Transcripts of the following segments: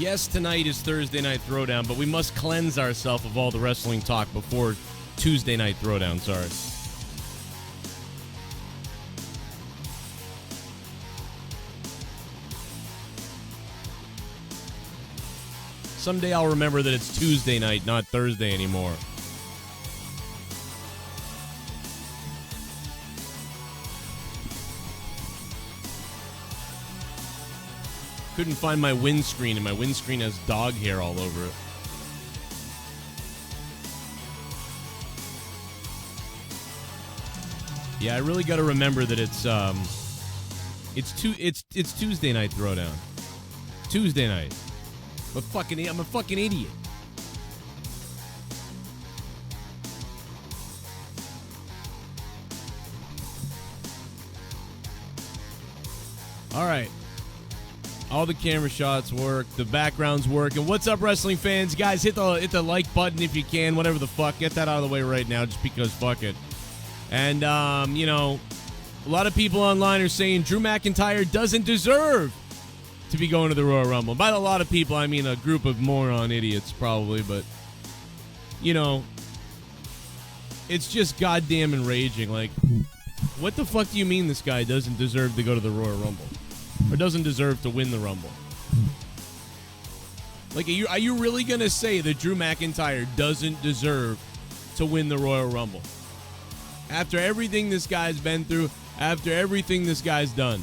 Yes, tonight is Thursday Night Throwdown, but we must cleanse ourselves of all the wrestling talk before Tuesday Night Throwdown. Sorry. Someday I'll remember that it's Tuesday night, not Thursday anymore. Couldn't find my windscreen, and my windscreen has dog hair all over it. Yeah, I really got to remember that it's Tuesday Night Throwdown. Tuesday night. I'm a fucking idiot. All right. All the camera shots work. The backgrounds work. And what's up, wrestling fans? Guys, hit the like button if you can. Whatever the fuck. Get that out of the way right now just because fuck it. And, you know, a lot of people online are saying Drew McIntyre doesn't deserve to be going to the Royal Rumble. By a lot of people, I mean a group of moron idiots, probably, but, you know, it's just goddamn enraging. Like, what the fuck do you mean this guy doesn't deserve to go to the Royal Rumble? Or doesn't deserve to win the Rumble? Like, are you really going to say that Drew McIntyre doesn't deserve to win the Royal Rumble? After everything this guy's been through, after everything this guy's done.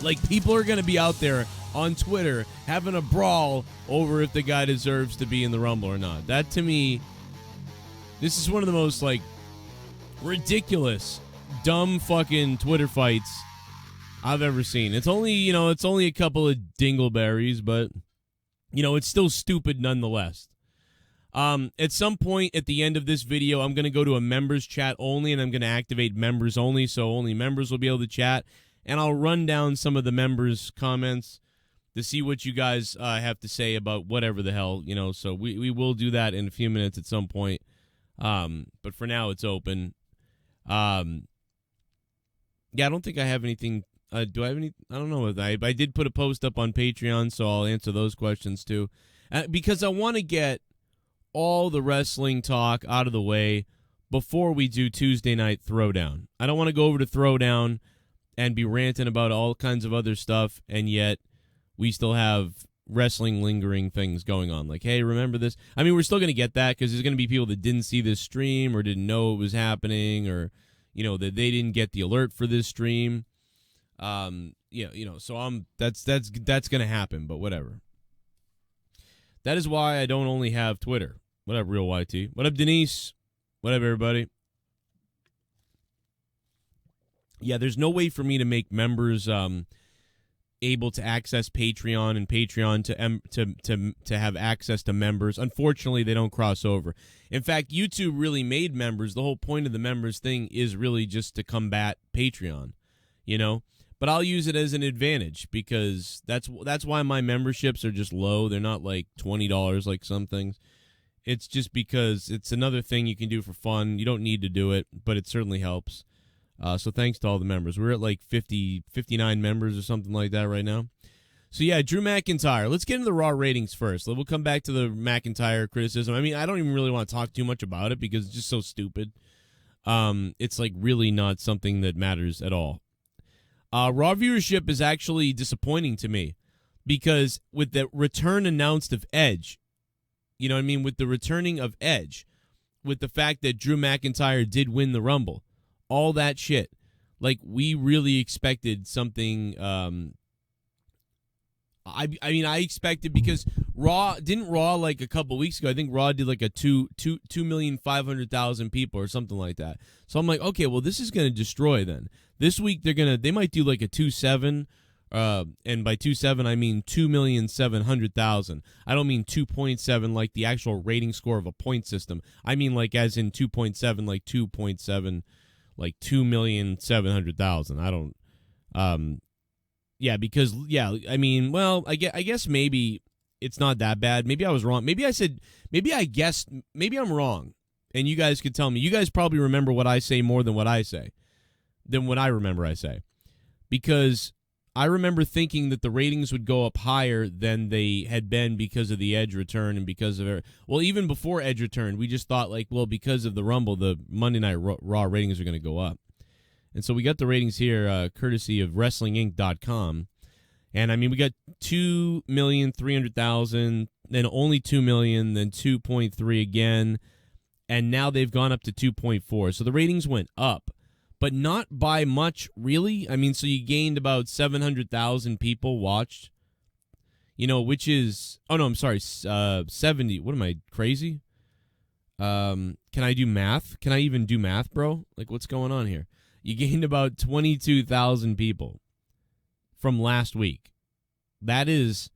Like, people are going to be out there on Twitter having a brawl over if the guy deserves to be in the Rumble or not. That, to me, this is one of the most, like, ridiculous, dumb fucking Twitter fights I've ever seen. It's only, you know, it's only a couple of dingleberries, but, you know, it's still stupid nonetheless. At some point at the end of this video, I'm going to go to a members chat only, and I'm going to activate members only, so only members will be able to chat. And I'll run down some of the members' comments to see what you guys have to say about whatever the hell, you know. So we will do that in a few minutes at some point. But for now, it's open. Yeah, I don't think I have anything. Do I have any? I don't know. I did put a post up on Patreon, so I'll answer those questions too. Because I want to get all the wrestling talk out of the way before we do Tuesday Night Throwdown. I don't want to go over to Throwdown and be ranting about all kinds of other stuff, and yet we still have wrestling lingering things going on. Like, hey, remember this? I mean, we're still going to get that because there's going to be people that didn't see this stream or didn't know it was happening, or, you know, that they didn't get the alert for this stream. Yeah, you know, so that's going to happen, but whatever. That is why I don't only have Twitter. What up, Real YT? What up, Denise? What up, everybody? Yeah, there's no way for me to make members able to access Patreon and Patreon to have access to members. Unfortunately, they don't cross over. In fact, YouTube really made members. The whole point of the members thing is really just to combat Patreon, you know? But I'll use it as an advantage because that's why my memberships are just low. They're not like $20 like some things. It's just because it's another thing you can do for fun. You don't need to do it, but it certainly helps. So thanks to all the members. We're at like 59 members or something like that right now. So yeah, Drew McIntyre. Let's get into the Raw ratings first. We'll come back to the McIntyre criticism. I mean, I don't even really want to talk too much about it because it's just so stupid. It's like really not something that matters at all. Raw viewership is actually disappointing to me because with the return announced of Edge, you know what I mean? With the returning of Edge, with the fact that Drew McIntyre did win the Rumble, all that shit, like we really expected something. I mean, I expected because Raw like a couple weeks ago. I think Raw did like a 2,500,000 people or something like that. So I'm like, okay, well, this is gonna destroy then. This week they might do like a 2.7, and by 2.7 I mean 2,700,000. I don't mean 2.7 like the actual rating score of a point system. I mean like as in 2.7 like 2.7 like 2,700,000. I don't. Yeah, because I mean, well, I guess maybe it's not that bad. Maybe I was wrong. Maybe I guessed. Maybe I'm wrong, and you guys could tell me. You guys probably remember what I say more than what I say. Than what I remember I say. Because I remember thinking that the ratings would go up higher than they had been because of the Edge return and because of well, even before Edge returned, we just thought like, well, because of the Rumble, the Monday Night Raw ratings are going to go up. And so we got the ratings here courtesy of WrestlingInc.com. And, I mean, we got 2,300,000, then only 2 million, then 2.3 again, and now they've gone up to 2.4. So the ratings went up, but not by much, really. I mean, so you gained about 700,000 people watched, which is, oh, no, I'm sorry, 70. What am I, crazy? Can I do math? Can I even do math, bro? Like, what's going on here? You gained about 22,000 people from last week. That is,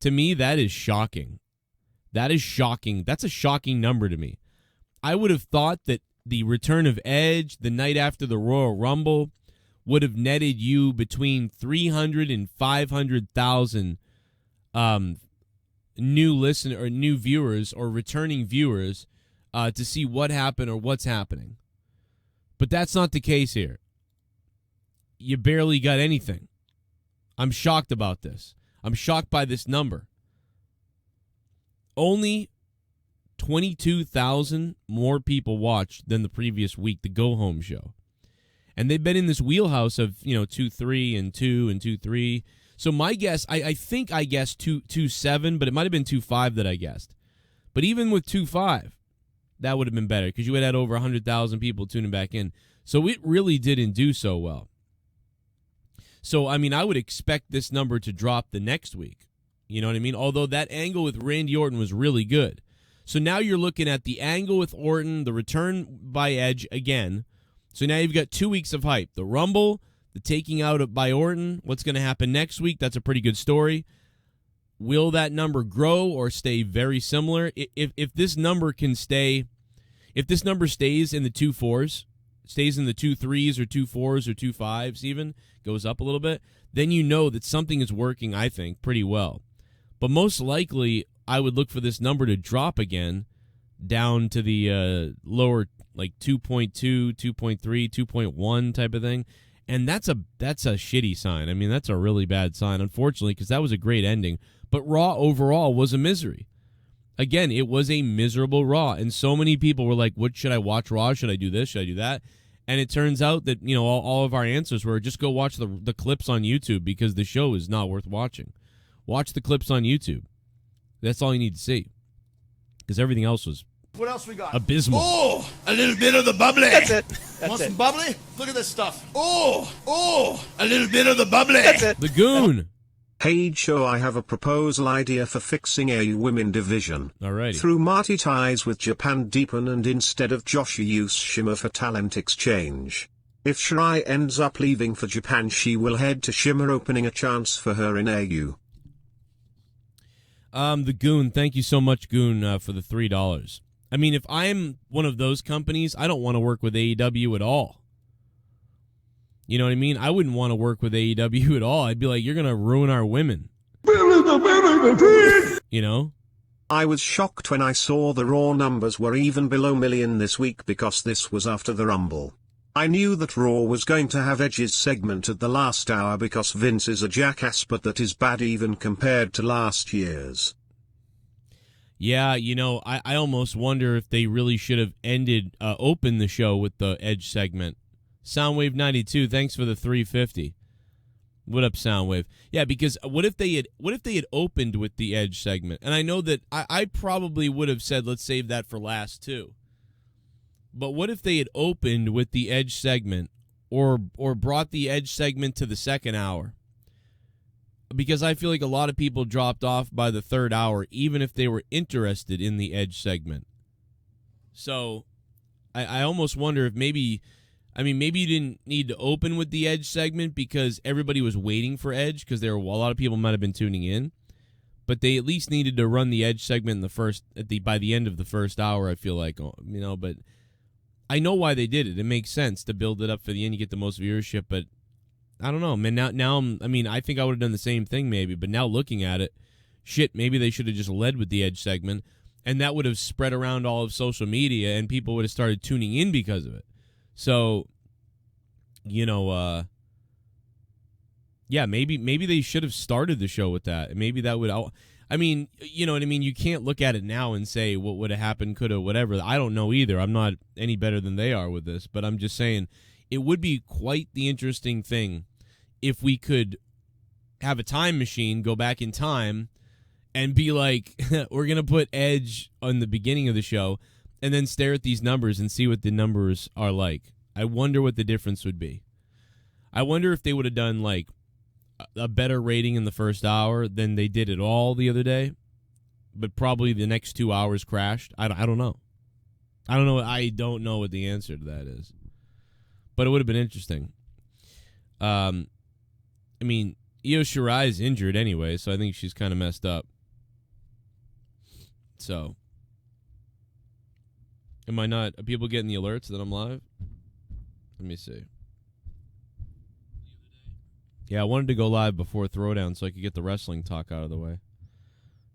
to me, that is shocking. That is shocking. That's a shocking number to me. I would have thought that the return of Edge the night after the Royal Rumble would have netted you between 300 and 500,000 new viewers or returning viewers to see what happened or what's happening. But that's not the case here. You barely got anything. I'm shocked about this. I'm shocked by this number. Only 22,000 more people watched than the previous week, the Go Home show. And they've been in this wheelhouse of, 2-3 and 2 and 2-3. So my guess, I think I guessed 2-7, but it might have been 2-5 that I guessed. But even with 2-5, that would have been better because you would have had over 100,000 people tuning back in. So it really didn't do so well. So, I mean, I would expect this number to drop the next week. You know what I mean? Although that angle with Randy Orton was really good. So now you're looking at the angle with Orton, the return by Edge again. So now you've got 2 weeks of hype. The Rumble, the taking out by Orton, what's going to happen next week? That's a pretty good story. Will that number grow or stay very similar? If this number can stay, if this number stays in the 2-4s, stays in the 2-3s or 2-4s or 2-5s even, goes up a little bit, then you know that something is working, I think, pretty well. But most likely, I would look for this number to drop again down to the lower, like 2.2, 2.3, 2.1 type of thing. And that's a shitty sign. I mean, that's a really bad sign, unfortunately, because that was a great ending. But Raw overall was a misery. Again, it was a miserable Raw. And so many people were like, what should I watch Raw? Should I do this? Should I do that? And it turns out that, all of our answers were just go watch the clips on YouTube because the show is not worth watching. Watch the clips on YouTube. That's all you need to see. Because everything else was what else we got? Abysmal. Oh, a little bit of the bubbly. That's it. Want some bubbly? Look at this stuff. Oh, a little bit of the bubbly. That's it. The Goon. Hey Joe, I have a proposal idea for fixing a women division. Alrighty. Through Marty ties with Japan deepen and instead of Josh use Shimmer for talent exchange. If Shirai ends up leaving for Japan, she will head to Shimmer, opening a chance for her in AU. The Goon, thank you so much, Goon, for the $3. I mean, if I'm one of those companies, I don't want to work with AEW at all. You know what I mean? I wouldn't want to work with AEW at all. I'd be like, you're going to ruin our women. You know? I was shocked when I saw the Raw numbers were even below million this week because this was after the Rumble. I knew that Raw was going to have Edge's segment at the last hour because Vince is a jackass, but that is bad even compared to last year's. Yeah, I almost wonder if they really should have opened the show with the Edge segment. Soundwave 92, thanks for the 350. What up, Soundwave? Yeah, because what if they had opened with the Edge segment? And I know that I probably would have said let's save that for last too. But what if they had opened with the Edge segment or brought the Edge segment to the second hour? Because I feel like a lot of people dropped off by the third hour, even if they were interested in the Edge segment. So I almost wonder if maybe you didn't need to open with the Edge segment because everybody was waiting for Edge because a lot of people might have been tuning in. But they at least needed to run the Edge segment by the end of the first hour, I feel like, but I know why they did it. It makes sense to build it up for the end. You get the most viewership, but I don't know, man. Now I think I would have done the same thing maybe, but now looking at it, maybe they should have just led with the Edge segment, and that would have spread around all of social media, and people would have started tuning in because of it. So, Yeah, maybe they should have started the show with that. Maybe that would. I mean, you know what I mean? You can't look at it now and say what would have happened, could have, whatever. I don't know either. I'm not any better than they are with this, but I'm just saying it would be quite the interesting thing if we could have a time machine, go back in time, and be like, we're going to put Edge on the beginning of the show and then stare at these numbers and see what the numbers are like. I wonder what the difference would be. I wonder if they would have done, like, a better rating in the first hour than they did at all the other day, but probably the next 2 hours crashed. I don't know. I don't know what the answer to that is, but it would have been interesting. I mean, Io Shirai's injured anyway, so I think she's kind of messed up. So, are people getting the alerts that I'm live? Let me see. Yeah, I wanted to go live before Throwdown so I could get the wrestling talk out of the way.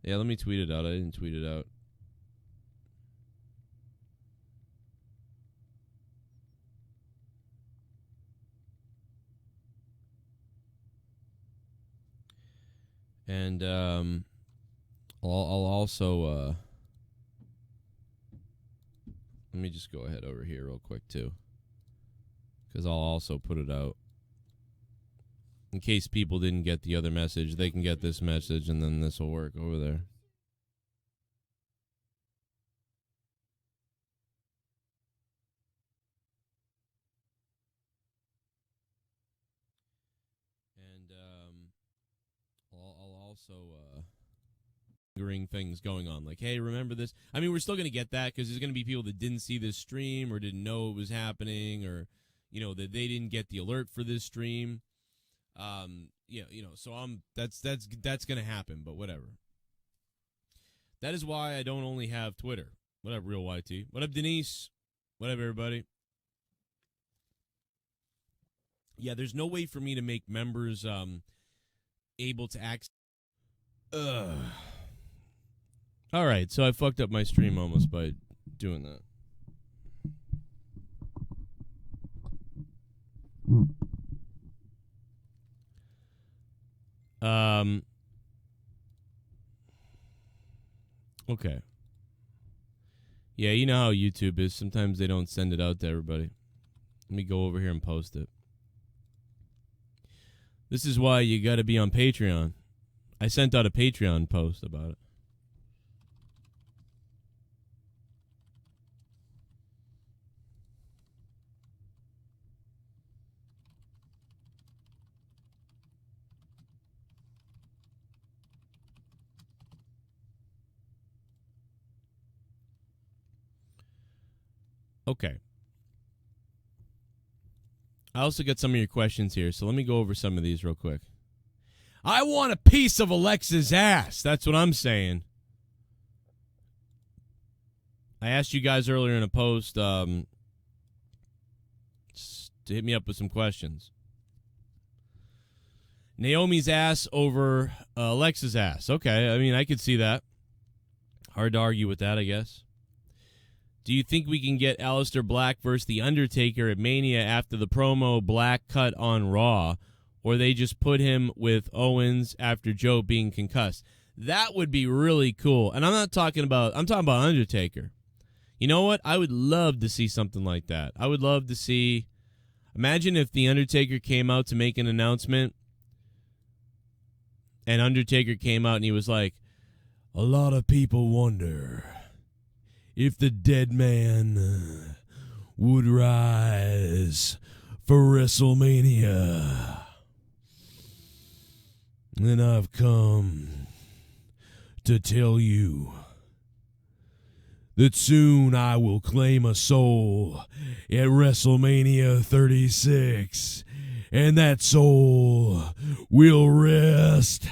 Yeah, let me tweet it out. I didn't tweet it out. And I'll also let me just go ahead over here real quick too, because I'll also put it out. In case people didn't get the other message, they can get this message, and then this will work over there. And I'll also lingering things going on, like, hey, remember this? I mean, we're still going to get that because there's going to be people that didn't see this stream or didn't know it was happening, or that they didn't get the alert for this stream. So that's going to happen, but whatever. That is why I don't only have Twitter. What up, Real YT? What up, Denise? What up, everybody? Yeah, there's no way for me to make members able to access. All right, so I fucked up my stream almost by doing that. Okay. Yeah, you know how YouTube is. Sometimes they don't send it out to everybody. Let me go over here and post it. This is why you got to be on Patreon. I sent out a Patreon post about it. Okay. I also got some of your questions here, so let me go over some of these real quick. I want a piece of Alexa's ass. That's what I'm saying. I asked you guys earlier in a post to hit me up with some questions. Naomi's ass over Alexa's ass. Okay, I mean, I could see that. Hard to argue with that, I guess. Do you think we can get Aleister Black versus The Undertaker at Mania after the promo Black cut on Raw, or they just put him with Owens after Joe being concussed? That would be really cool. And I'm talking about Undertaker. You know what? I would love to see something like that. I would love to see. Imagine if The Undertaker came out to make an announcement, and Undertaker came out and he was like, a lot of people wonder if the dead man would rise for WrestleMania. And I've come to tell you that soon I will claim a soul at WrestleMania 36, and that soul will rest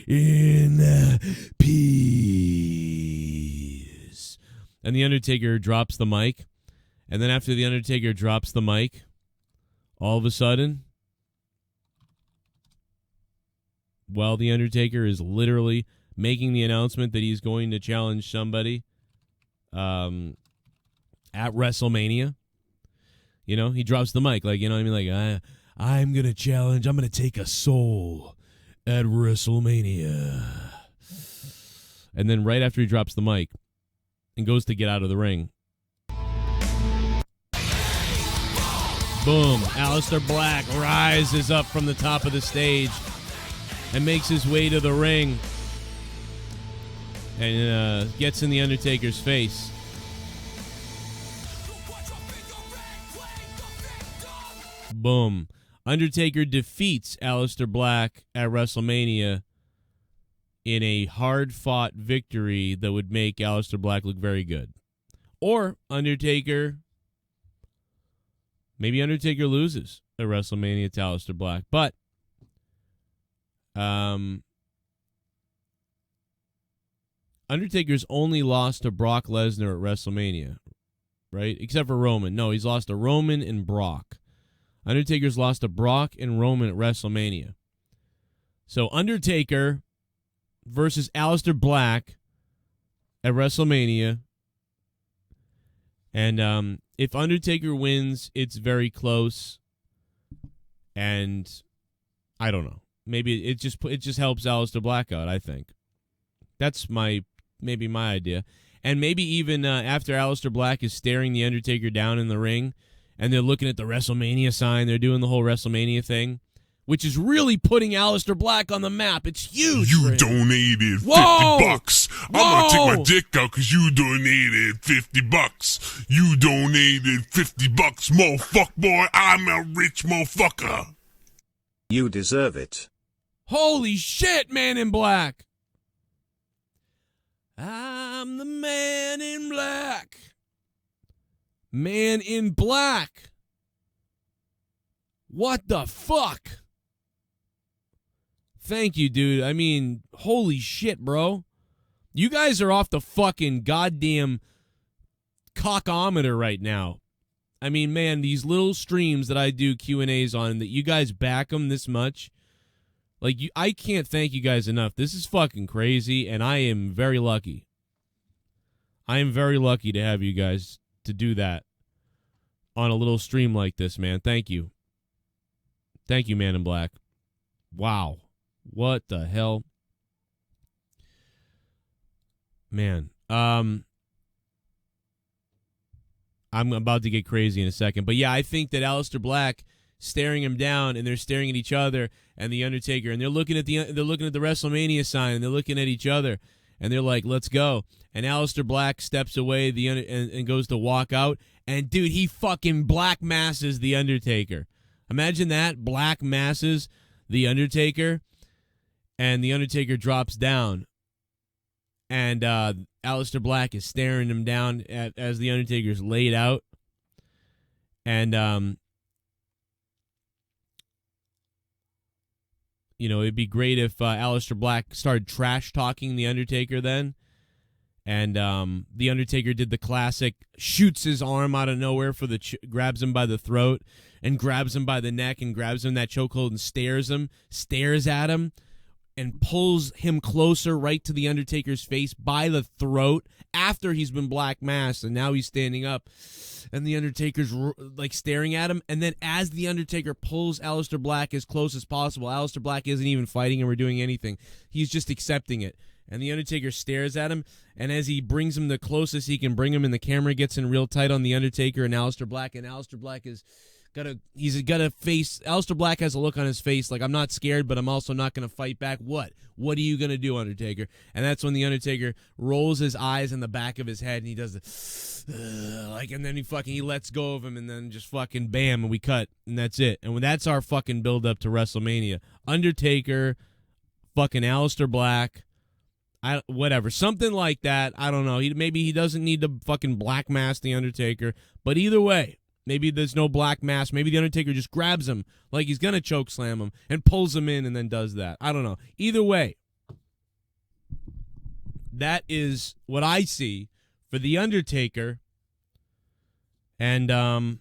in peace. And The Undertaker drops the mic, and then after The Undertaker drops the mic, all of a sudden, while The Undertaker is literally making the announcement that he's going to challenge somebody at WrestleMania, he drops the mic, like, you know what I mean? Like, I'm going to challenge. I'm going to take a soul at WrestleMania. And then right after he drops the mic and goes to get out of the ring, boom, Aleister Black rises up from the top of the stage and makes his way to the ring and gets in the Undertaker's face. Boom. Undertaker defeats Aleister Black at WrestleMania in a hard-fought victory that would make Aleister Black look very good. Or maybe Undertaker loses at WrestleMania to Aleister Black. But Undertaker's only lost to Brock Lesnar at WrestleMania, right? Except for Roman. No, he's lost to Roman and Brock. Undertaker's lost to Brock and Roman at WrestleMania. So Undertaker versus Aleister Black at WrestleMania. And if Undertaker wins, it's very close. And I don't know. Maybe it just helps Aleister Black out, I think. That's maybe my idea. And maybe even after Aleister Black is staring the Undertaker down in the ring, and they're looking at the WrestleMania sign, they're doing the whole WrestleMania thing, which is really putting Aleister Black on the map. It's huge. You donated $50. I'm gonna take my dick out because you donated $50. You donated $50, motherfucker, boy. I'm a rich motherfucker. You deserve it. Holy shit, Man in Black. I'm the Man in Black. Man in Black. What the fuck? Thank you, dude. I mean, holy shit, bro. You guys are off the fucking goddamn cockometer right now. I mean, man, these little streams that I do Q&As on, that you guys back them this much, like, I can't thank you guys enough. This is fucking crazy, and I am very lucky. I am very lucky to have you guys to do that on a little stream like this, man. Thank you. Thank you, Man in Black. Wow. What the hell? Man. I'm about to get crazy in a second. But yeah, I think that Aleister Black staring him down, and they're staring at each other and the Undertaker, and they're looking at the WrestleMania sign, and they're looking at each other, and they're like, let's go. And Aleister Black steps away and goes to walk out, and dude, he fucking black masses the Undertaker. Imagine that, black masses the Undertaker, and the Undertaker drops down, and Aleister Black is staring him down as the Undertaker's laid out, and you know, it'd be great if Aleister Black started trash-talking the Undertaker then, and the Undertaker did the classic, shoots his arm out of nowhere grabs him by the throat, and grabs him by the neck, and grabs him in that chokehold and stares at him, and pulls him closer right to the Undertaker's face by the throat after he's been black masked, and now he's standing up, and the Undertaker's like staring at him, and then as the Undertaker pulls Aleister Black as close as possible, Aleister Black isn't even fighting him or doing anything. He's just accepting it. And the Undertaker stares at him, and as he brings him the closest he can bring him, and the camera gets in real tight on the Undertaker and Aleister Black, and Aleister Black Aleister Black has a look on his face like, I'm not scared, but I'm also not going to fight back. What are you going to do, Undertaker? And that's when the Undertaker rolls his eyes in the back of his head, and he does the and then he lets go of him, and then just fucking bam, and we cut, and that's it. And that's our fucking build up to WrestleMania. Undertaker, fucking Aleister Black, whatever, something like that. I don't know. Maybe he doesn't need to fucking black mask the Undertaker, but either way. Maybe there's no black mask. Maybe the Undertaker just grabs him like he's going to choke slam him and pulls him in and then does that. I don't know. Either way, that is what I see for the Undertaker. And for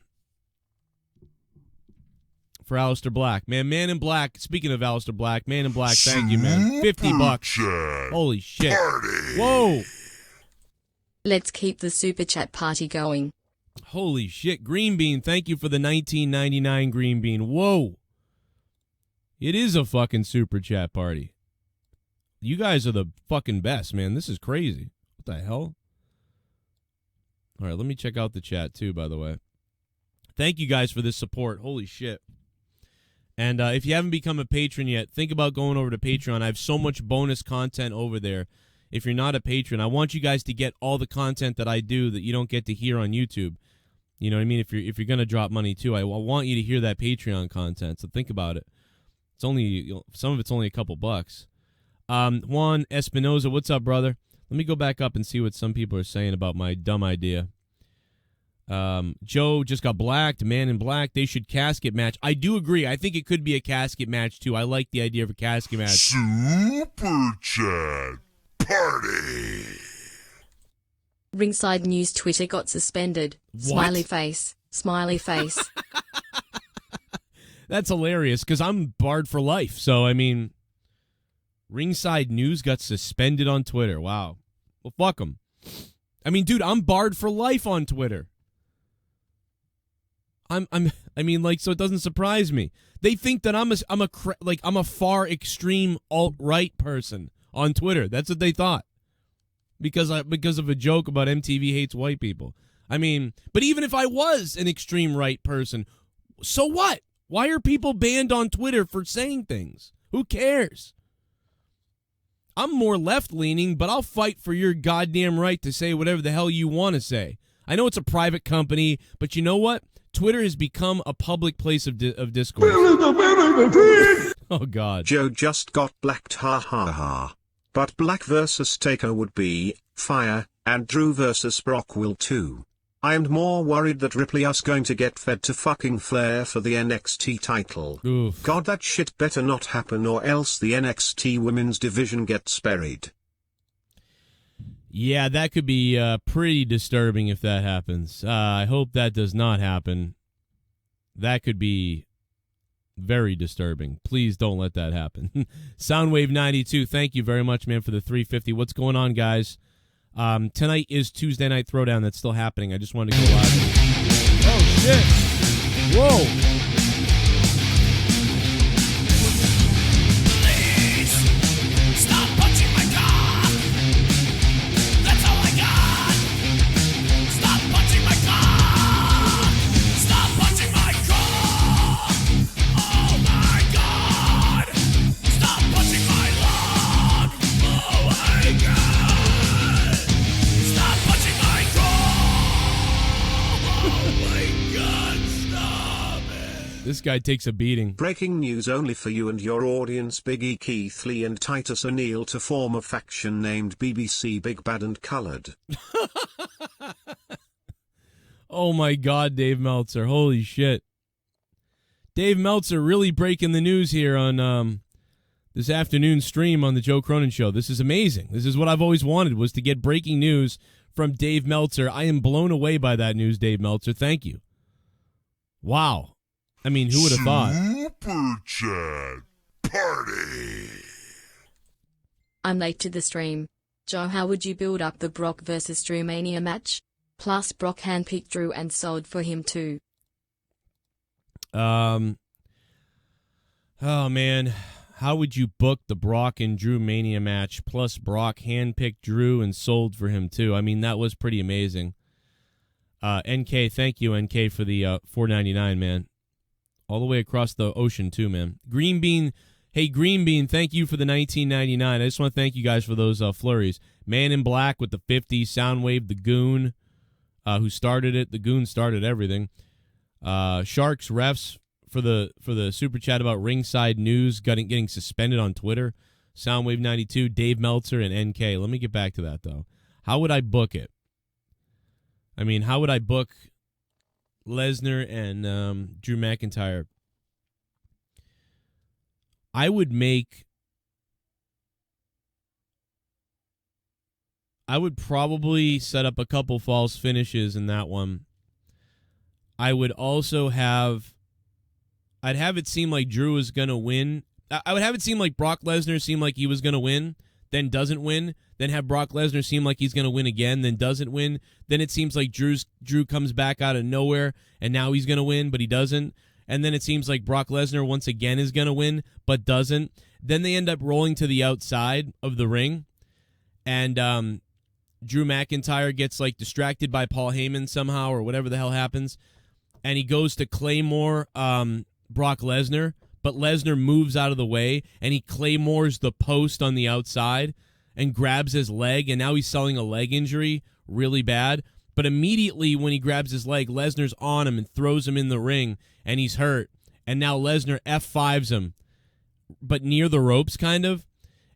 Aleister Black. Man in Black, speaking of Aleister Black, Man in Black, thank you, man. $50. Holy shit. Party. Whoa. Let's keep the super chat party going. Holy shit. Green Bean, thank you for the $19.99 Green Bean. Whoa. It is a fucking super chat party. You guys are the fucking best, man. This is crazy. What the hell? All right, let me check out the chat, too, by the way. Thank you guys for this support. Holy shit. And if you haven't become a patron yet, think about going over to Patreon. I have so much bonus content over there. If you're not a patron, I want you guys to get all the content that I do that you don't get to hear on YouTube. You know what I mean? If you're going to drop money, too, I want you to hear that Patreon content. So think about it. It's only, some of it's only a couple bucks. Juan Espinoza, what's up, brother? Let me go back up and see what some people are saying about my dumb idea. Joe just got blacked. Man in Black. They should casket match. I do agree. I think it could be a casket match, too. I like the idea of a casket match. Super Chat Party. Ringside News Twitter got suspended. What? Smiley face. Smiley face. That's hilarious because I'm barred for life. So, I mean, Ringside News got suspended on Twitter. Wow. Well, fuck them. I mean, dude, I'm barred for life on Twitter. I mean, like, so it doesn't surprise me. They think that I'm a far extreme alt-right person on Twitter. That's what they thought. Because of a joke about MTV hates white people. I mean, but even if I was an extreme right person, so what? Why are people banned on Twitter for saying things? Who cares? I'm more left-leaning, but I'll fight for your goddamn right to say whatever the hell you want to say. I know it's a private company, but you know what? Twitter has become a public place of discourse. Oh, God. Joe just got blacked, ha ha ha. But Black versus Taker would be fire, and Drew versus Brock will too. I'm more worried that Ripley is going to get fed to fucking Flair for the NXT title. Oof. God, that shit better not happen or else the NXT women's division gets buried. Yeah, that could be pretty disturbing if that happens. I hope that does not happen. That could be very disturbing. Please don't let that happen. Soundwave 92, thank you very much, man, for the 350. What's going on, guys? Tonight is Tuesday Night Throwdown. That's still happening. I just wanted to go live. Oh, shit. Whoa. This guy takes a beating. Breaking news only for you and your audience. Big E, Keith Lee and Titus O'Neil to form a faction named BBC Big Bad and Colored. Oh my God, Dave Meltzer. Holy shit. Dave Meltzer really breaking the news here on this afternoon stream on the Joe Cronin Show. This is amazing. This is what I've always wanted, was to get breaking news from Dave Meltzer. I am blown away by that news, Dave Meltzer. Thank you. Wow. I mean, who would have thought? Super Chat Party. I'm late to the stream. Joe, how would you build up the Brock versus Drew Mania match? Plus, Brock handpicked Drew and sold for him too. Oh, man. How would you book the Brock and Drew Mania match? Plus, Brock handpicked Drew and sold for him too. I mean, that was pretty amazing. NK, thank you, NK, for the $4.99, man. All the way across the ocean, too, man. Green Bean, hey, Green Bean, thank you for the $19.99. I just want to thank you guys for those flurries. Man in Black with the 50, Soundwave, the Goon, who started it. The Goon started everything. Sharks refs for the super chat about Ringside News getting suspended on Twitter. Soundwave 92, Dave Meltzer, and NK. Let me get back to that, though. How would I book it? I mean, how would I book Lesnar and Drew McIntyre? I would probably set up a couple false finishes in that one. I would also I'd have it seem like Drew is going to win. I would have it seem like Brock Lesnar seemed like he was going to win, then doesn't win, then have Brock Lesnar seem like he's going to win again, then doesn't win. Then it seems like Drew comes back out of nowhere, and now he's going to win, but he doesn't. and then it seems like Brock Lesnar once again is going to win, but doesn't. Then they end up rolling to the outside of the ring, and Drew McIntyre gets like distracted by Paul Heyman somehow or whatever the hell happens, and he goes to Claymore Brock Lesnar, but Lesnar moves out of the way, and he Claymores the post on the outside and grabs his leg, and now he's selling a leg injury really bad. But immediately when he grabs his leg, Lesnar's on him and throws him in the ring, and he's hurt. And now Lesnar F5s him, but near the ropes kind of.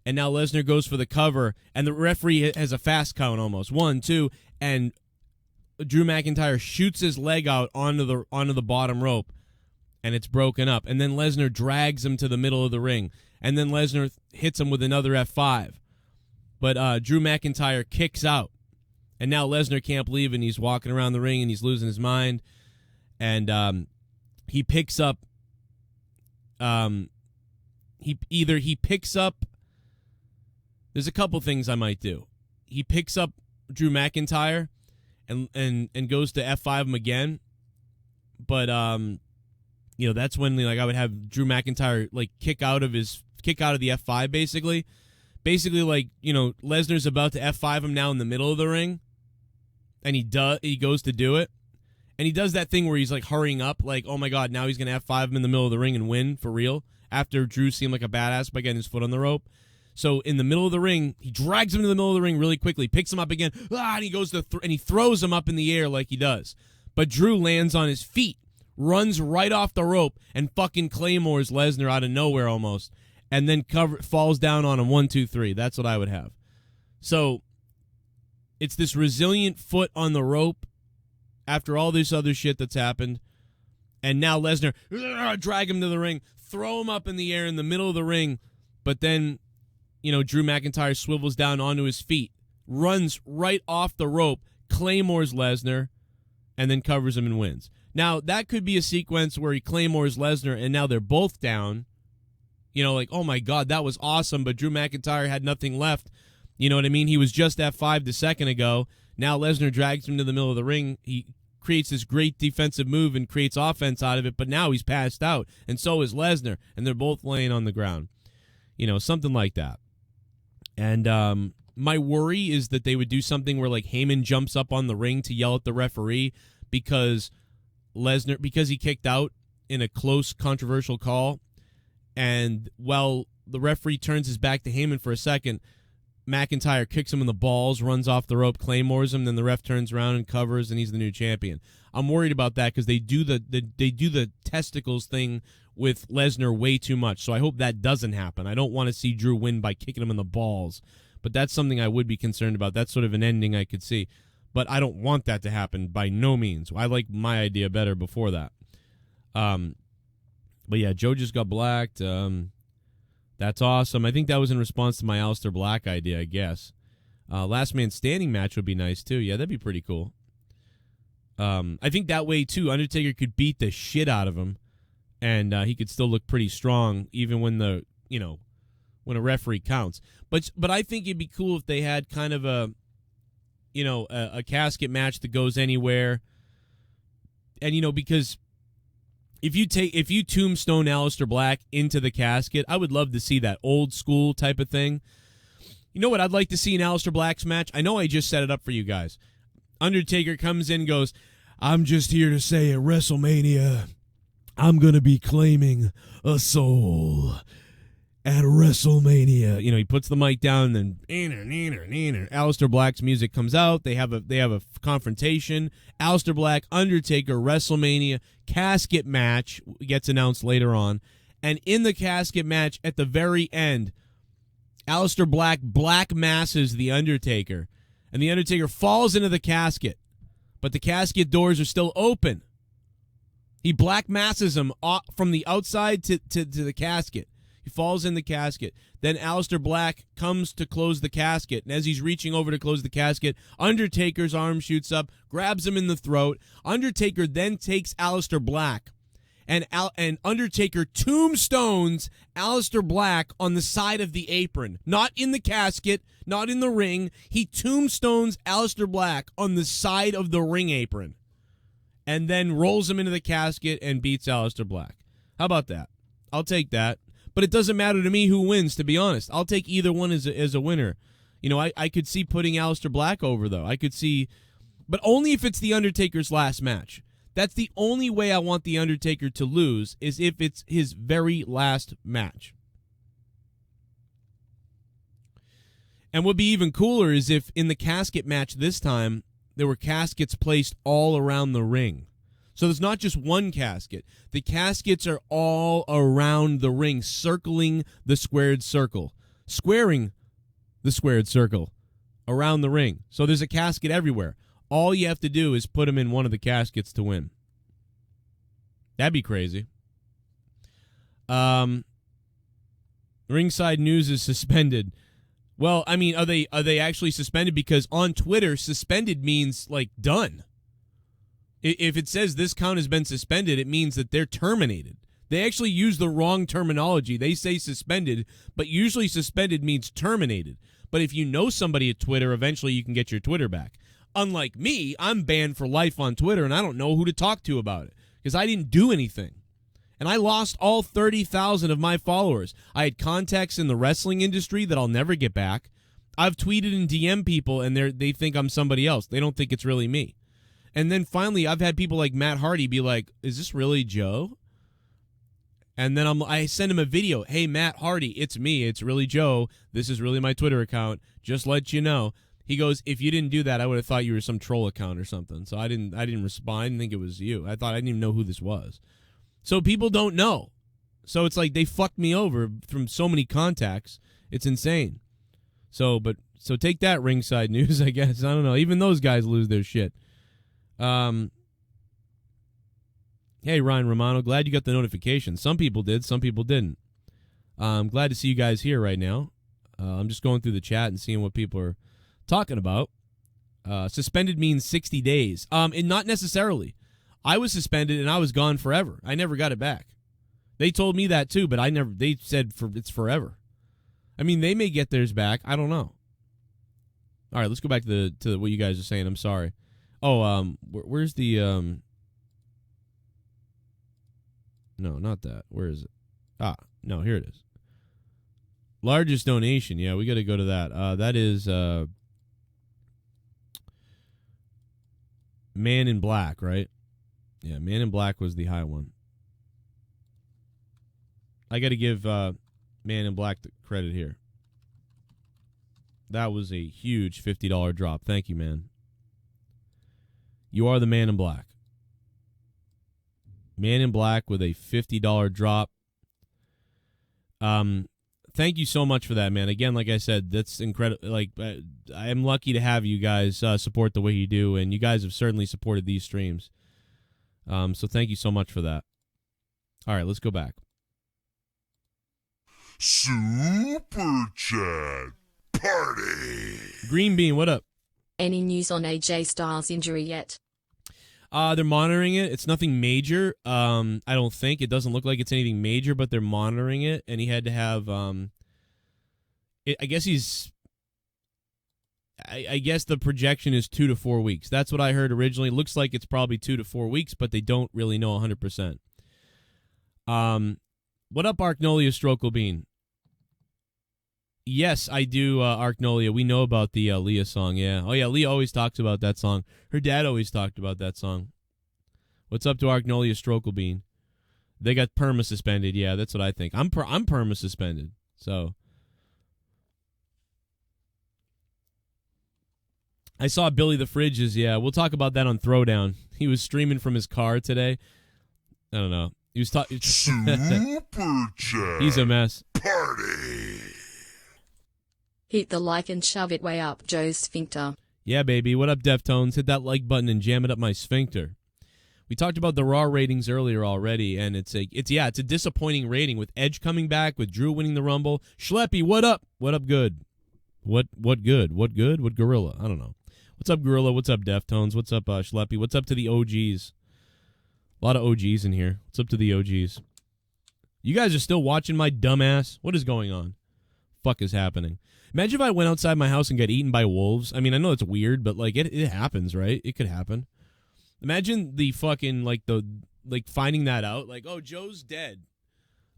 And now Lesnar goes for the cover, and the referee has a fast count almost. 1, 2, and Drew McIntyre shoots his leg out onto the bottom rope, and it's broken up. And then Lesnar drags him to the middle of the ring, and then Lesnar hits him with another F5. But Drew McIntyre kicks out, and now Lesnar can't believe it, and he's walking around the ring, and he's losing his mind. And he picks up... He picks up... There's a couple things I might do. He picks up Drew McIntyre and goes to F5 him again. But that's when I would have Drew McIntyre kick out of the F5 basically. Basically Lesnar's about to F5 him now in the middle of the ring, and he goes to do it. And he does that thing where he's hurrying up, oh my god, now he's going to F5 him in the middle of the ring and win for real after Drew seemed like a badass by getting his foot on the rope. So in the middle of the ring, he drags him to the middle of the ring really quickly, picks him up again, and he goes and he throws him up in the air like he does. But Drew lands on his feet, runs right off the rope, and fucking claymores Lesnar out of nowhere almost, and then falls down on him 1, 2, 3. That's what I would have. So it's this resilient foot on the rope after all this other shit that's happened, and now Lesnar drag him to the ring, throw him up in the air in the middle of the ring, but then Drew McIntyre swivels down onto his feet, runs right off the rope, claymores Lesnar, and then covers him and wins. Now, that could be a sequence where he claymores Lesnar, and now they're both down. Oh my god, that was awesome, but Drew McIntyre had nothing left. You know what I mean? He was just F5'd a second ago. Now Lesnar drags him to the middle of the ring. He creates this great defensive move and creates offense out of it, but now he's passed out, and so is Lesnar, and they're both laying on the ground. Something like that. And my worry is that they would do something where Heyman jumps up on the ring to yell at the referee because he kicked out in a close, controversial call, and while the referee turns his back to Heyman for a second, McIntyre kicks him in the balls, runs off the rope, claymores him, then the ref turns around and covers, and he's the new champion. I'm worried about that because they do the testicles thing with Lesnar way too much, so I hope that doesn't happen. I don't want to see Drew win by kicking him in the balls, but that's something I would be concerned about. That's sort of an ending I could see, but I don't want that to happen by no means. I like my idea better before that. But yeah, Joe just got blacked. That's awesome. I think that was in response to my Aleister Black idea, I guess. Last man standing match would be nice, too. Yeah, that'd be pretty cool. I think that way, too, Undertaker could beat the shit out of him, and he could still look pretty strong, even when when a referee counts. But I think it'd be cool if they had kind of a casket match that goes anywhere. And, because if you tombstone Aleister Black into the casket, I would love to see that old school type of thing. You know what I'd like to see in Aleister Black's match? I know I just set it up for you guys. Undertaker comes in and goes, "I'm just here to say at WrestleMania, I'm going to be claiming a soul at WrestleMania." He puts the mic down, and then Aleister Black's music comes out. They have a confrontation. Aleister Black, Undertaker, WrestleMania casket match gets announced later on. And in the casket match, at the very end, Aleister Black masses the Undertaker. And the Undertaker falls into the casket, but the casket doors are still open. He black masses him from the outside to the casket. He falls in the casket. Then Aleister Black comes to close the casket. And as he's reaching over to close the casket, Undertaker's arm shoots up, grabs him in the throat. Undertaker then takes Aleister Black. And Undertaker tombstones Aleister Black on the side of the apron. Not in the casket, not in the ring. He tombstones Aleister Black on the side of the ring apron. and then rolls him into the casket and beats Aleister Black. How about that? I'll take that. But it doesn't matter to me who wins, to be honest. I'll take either one as a winner. You know, I could see putting Aleister Black over, though. I could see, but only if it's The Undertaker's last match. That's the only way I want The Undertaker to lose, is if it's his very last match. And what'd be even cooler is if in the casket match this time, there were caskets placed all around the ring. So there's not just one casket. The caskets are all around the ring, circling the squared circle. Squaring the squared circle around the ring. So there's a casket everywhere. All you have to do is put him in one of the caskets to win. That'd be crazy. Ringside News is suspended. Well, I mean, are they actually suspended? Because on Twitter, suspended means, like, done. If it says this count has been suspended, it means that they're terminated. They actually use the wrong terminology. They say suspended, but usually suspended means terminated. But if you know somebody at Twitter, eventually you can get your Twitter back. Unlike me, I'm banned for life on Twitter, and I don't know who to talk to about it because I didn't do anything. And I lost all 30,000 of my followers. I had contacts in the wrestling industry that I'll never get back. I've tweeted and DM people, and they think I'm somebody else. They don't think it's really me. And then finally, I've had people like Matt Hardy be like, is this really Joe? And then I send him a video. Hey, Matt Hardy, it's me. It's really Joe. This is really my Twitter account. Just let you know. He goes, if you didn't do that, I would have thought you were some troll account or something. So I didn't respond. I didn't think it was you. I didn't even know who this was. So people don't know. So it's like they fucked me over from so many contacts. It's insane. So take that, Ringside News, I guess. I don't know. Even those guys lose their shit. Hey, Ryan Romano, glad you got the notification. Some people did, some people didn't. I'm glad to see you guys here right now. I'm just going through the chat and seeing what people are talking about. Suspended means 60 days. And not necessarily. I was suspended and I was gone forever. I never got it back. They told me that too, but they said it's forever. I mean, they may get theirs back. I don't know. All right, let's go back to what you guys are saying. I'm sorry. Oh, where's the No, not that. Where is it? No, here it is. Largest donation. Yeah, we got to go to that. That is Man in Black, right? Yeah, Man in Black was the high one. I got to give Man in Black the credit here. That was a huge $50 drop. Thank you, man. You are the Man in Black. Man in Black with a $50 drop. Thank you so much for that, man. Again, like I said, that's incredible. Like, I am lucky to have you guys support the way you do, and you guys have certainly supported these streams. So thank you so much for that. All right, let's go back. Super Chat Party. Green Bean, what up? Any news on AJ Styles' injury yet? They're monitoring it. It's nothing major. I don't think. It doesn't look like it's anything major, but they're monitoring it, and he had to have I guess the projection is 2 to 4 weeks. That's what I heard originally. It looks like it's probably 2 to 4 weeks, but they don't really know 100%. What up, Arknolia Strokelbean? Yes, I do, Arknolia. We know about the Leah song, yeah. Oh, yeah, Leah always talks about that song. Her dad always talked about that song. What's up to Arknolia Strokelbean? They got perma-suspended, yeah, that's what I think. I'm perma-suspended, so. I saw Billy the Fridges, yeah. We'll talk about that on Throwdown. He was streaming from his car today. I don't know. He was talking. Super Chat He's a mess. Party. Hit the like and shove it way up Joe's sphincter. Yeah, baby. What up, Deftones? Hit that like button and jam it up my sphincter. We talked about the Raw ratings earlier already, and it's a disappointing rating with Edge coming back, with Drew winning the Rumble. Schleppy, what up? What up, good? What good? What good? What Gorilla? I don't know. What's up, Gorilla? What's up, Deftones? What's up, Schleppy? What's up to the OGs? A lot of OGs in here. What's up to the OGs? You guys are still watching my dumbass? What is going on? Fuck is happening? Imagine if I went outside my house and got eaten by wolves. I mean, I know it's weird, but like it happens, right? It could happen. Imagine the fucking, like, finding that out. Like, oh, Joe's dead.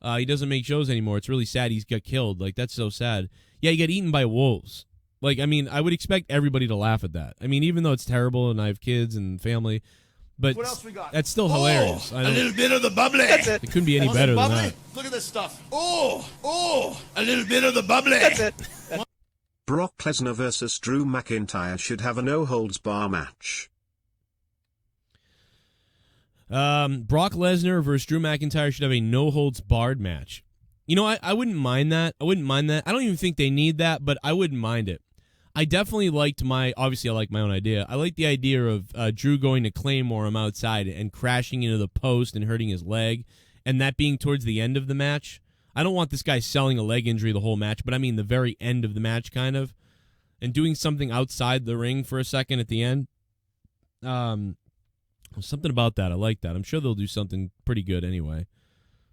He doesn't make shows anymore. It's really sad. He's got killed. Like, that's so sad. Yeah, he got eaten by wolves. Like, I mean, I would expect everybody to laugh at that. I mean, even though it's terrible and I have kids and family, but What else we got? that's still hilarious. A little bit of the bubbly. That's it. It couldn't be any better than that. Look at this stuff. A little bit of the bubbly. That's it. Brock Lesnar versus Drew McIntyre should have a no-holds-bar match. Brock Lesnar versus Drew McIntyre should have a no-holds-barred match. You know, I wouldn't mind that. I don't even think they need that, but I wouldn't mind it. I definitely liked obviously I like my own idea. I like the idea of Drew going to Claymore him outside and crashing into the post and hurting his leg, and that being towards the end of the match. I don't want this guy selling a leg injury the whole match, but I mean the very end of the match kind of, and doing something outside the ring for a second at the end. Something about that. I like that. I'm sure they'll do something pretty good anyway.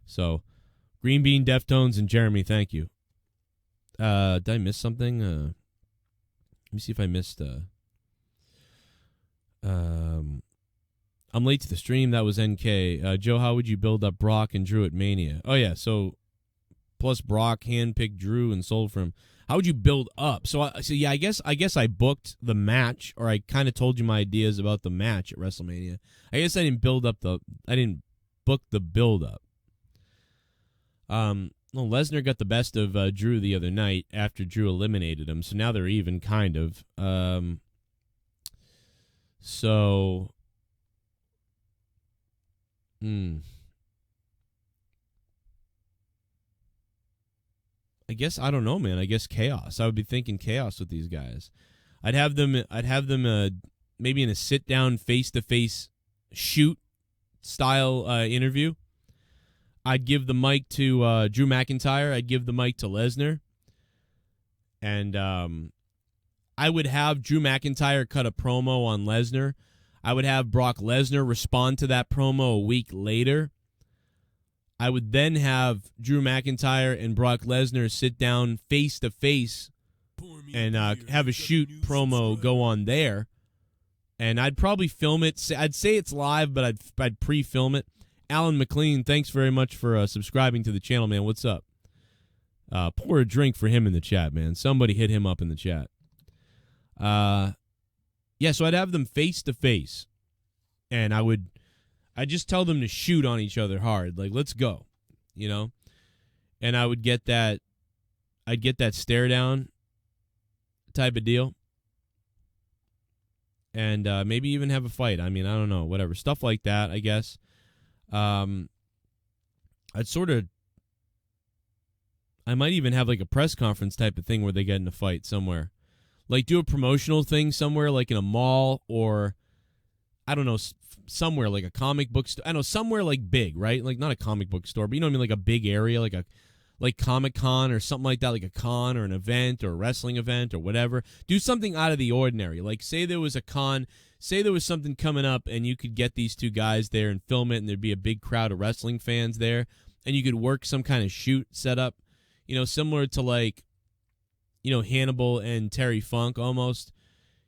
So, Green Bean, Deftones, and Jeremy, thank you. Did I miss something? Let me see if I missed. I'm late to the stream. That was NK. Joe, how would you build up Brock and Drew at Mania? Oh, yeah. So, plus Brock handpicked Drew and sold for him. How would you build up? So yeah, I guess I booked the match, or I kind of told you my ideas about the match at WrestleMania. I guess I didn't book the build up. Well, Lesnar got the best of Drew the other night after Drew eliminated him, so now they're even, kind of. I guess, I don't know, man. I guess chaos. I would be thinking chaos with these guys. I'd have them maybe in a sit-down, face-to-face shoot style interview. I'd give the mic to Drew McIntyre. I'd give the mic to Lesnar. And I would have Drew McIntyre cut a promo on Lesnar. I would have Brock Lesnar respond to that promo a week later. I would then have Drew McIntyre and Brock Lesnar sit down face-to-face and have a shoot promo go on there. And I'd probably film it. I'd say it's live, but I'd pre-film it. Alan McLean, thanks very much for subscribing to the channel, man. What's up? Pour a drink for him in the chat, man. Somebody hit him up in the chat. Yeah, so I'd have them face-to-face. And I'd just tell them to shoot on each other hard. Like, let's go, you know? And I would get that, I'd get that stare down type of deal. And maybe even have a fight. I mean, I don't know, whatever. Stuff like that, I guess. I might even have like a press conference type of thing where they get in a fight somewhere. Like do a promotional thing somewhere, like in a mall or, I don't know, somewhere like a comic book store. I know, somewhere like big, right? Like not a comic book store, but you know what I mean? Like a big area, like Comic-Con or something like that, like a con or an event or a wrestling event or whatever. Do something out of the ordinary. Like say there was a con, say there was something coming up and you could get these two guys there and film it and there'd be a big crowd of wrestling fans there and you could work some kind of shoot setup, you know, similar to like, you know, Hannibal and Terry Funk almost,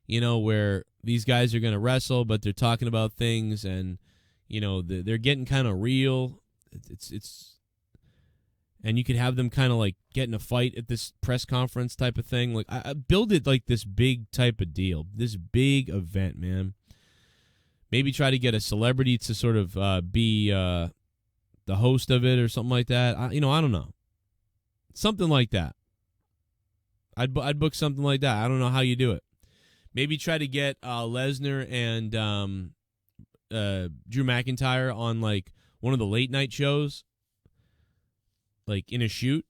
you know, where these guys are going to wrestle, but they're talking about things and, you know, they're getting kind of real. And you could have them kind of like get in a fight at this press conference type of thing. Like I build it like this big type of deal, this big event, man. Maybe try to get a celebrity to sort of be the host of it or something like that. I don't know. Something like that. I'd book something like that. I don't know how you do it. Maybe try to get Lesnar and Drew McIntyre on like one of the late night shows, like in a shoot.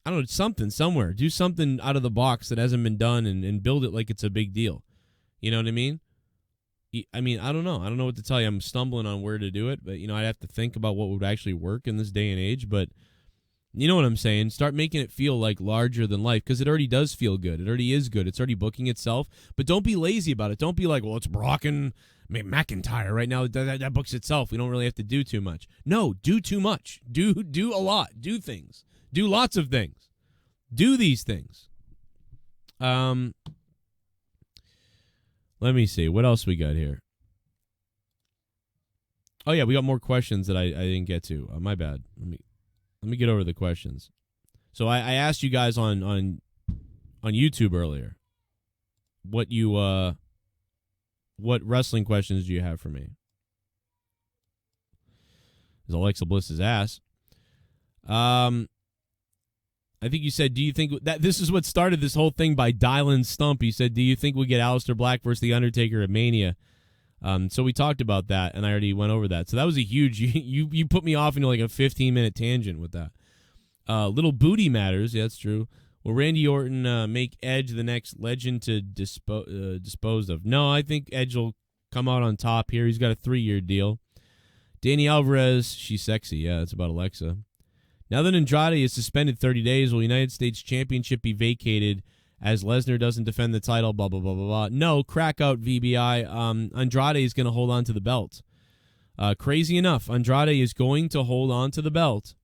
I don't know, something somewhere. Do something out of the box that hasn't been done and build it like it's a big deal. You know what I mean? I mean, I don't know. I don't know what to tell you. I'm stumbling on where to do it, but, you know, I'd have to think about what would actually work in this day and age, but you know what I'm saying? Start making it feel like larger than life because it already does feel good. It already is good. It's already booking itself, but don't be lazy about it. Don't be like, well, it's Brock and McIntyre right now. That books itself. We don't really have to do too much. No, do too much. Do a lot. Do things. Do lots of things. Do these things. Let Let me see. What else we got here? Oh, yeah, we got more questions that I didn't get to. My bad. Let me get over the questions. So I asked you guys on YouTube earlier what wrestling questions do you have for me? Is Alexa Bliss's ass. I think you said, do you think that this is what started this whole thing by Dylan Stump? He said, do you think we get Aleister Black versus The Undertaker at Mania? So we talked about that, and I already went over that. So that was a huge, you put me off into like a 15-minute tangent with that. Little Booty Matters, yeah, that's true. Will Randy Orton make Edge the next legend to dispose of? No, I think Edge will come out on top here. He's got a 3-year deal. Danny Alvarez, she's sexy. Yeah, that's about Alexa. Now that Andrade is suspended 30 days, will United States Championship be vacated as Lesnar doesn't defend the title, blah, blah, blah, blah, blah. No, crack out VBI. Andrade is going to hold on to the belt. Crazy enough, Andrade is going to hold on to the belt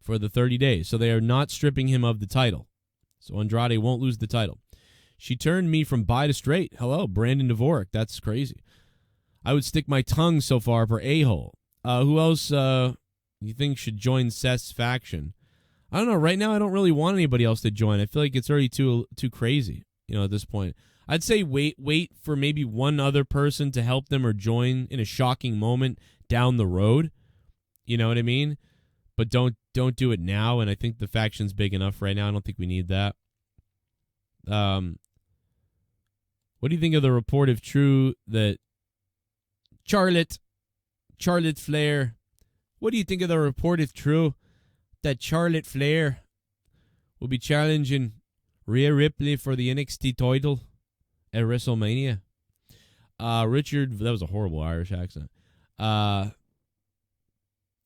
for the 30 days. So they are not stripping him of the title. So Andrade won't lose the title. She turned me from bi to straight. Hello, Brandon Dvorak. That's crazy. I would stick my tongue so far for a-hole. Who else you think should join Seth's faction? I don't know. Right now, I don't really want anybody else to join. I feel like it's already too crazy, at this point. I'd say wait for maybe one other person to help them or join in a shocking moment down the road. You know what I mean? But don't do it now, and I think the faction's big enough right now. I don't think we need that. What do you think of the report, if true, that Charlotte Flair... What do you think of the report, if true, that Charlotte Flair will be challenging Rhea Ripley for the NXT title at WrestleMania? Richard, that was a horrible Irish accent.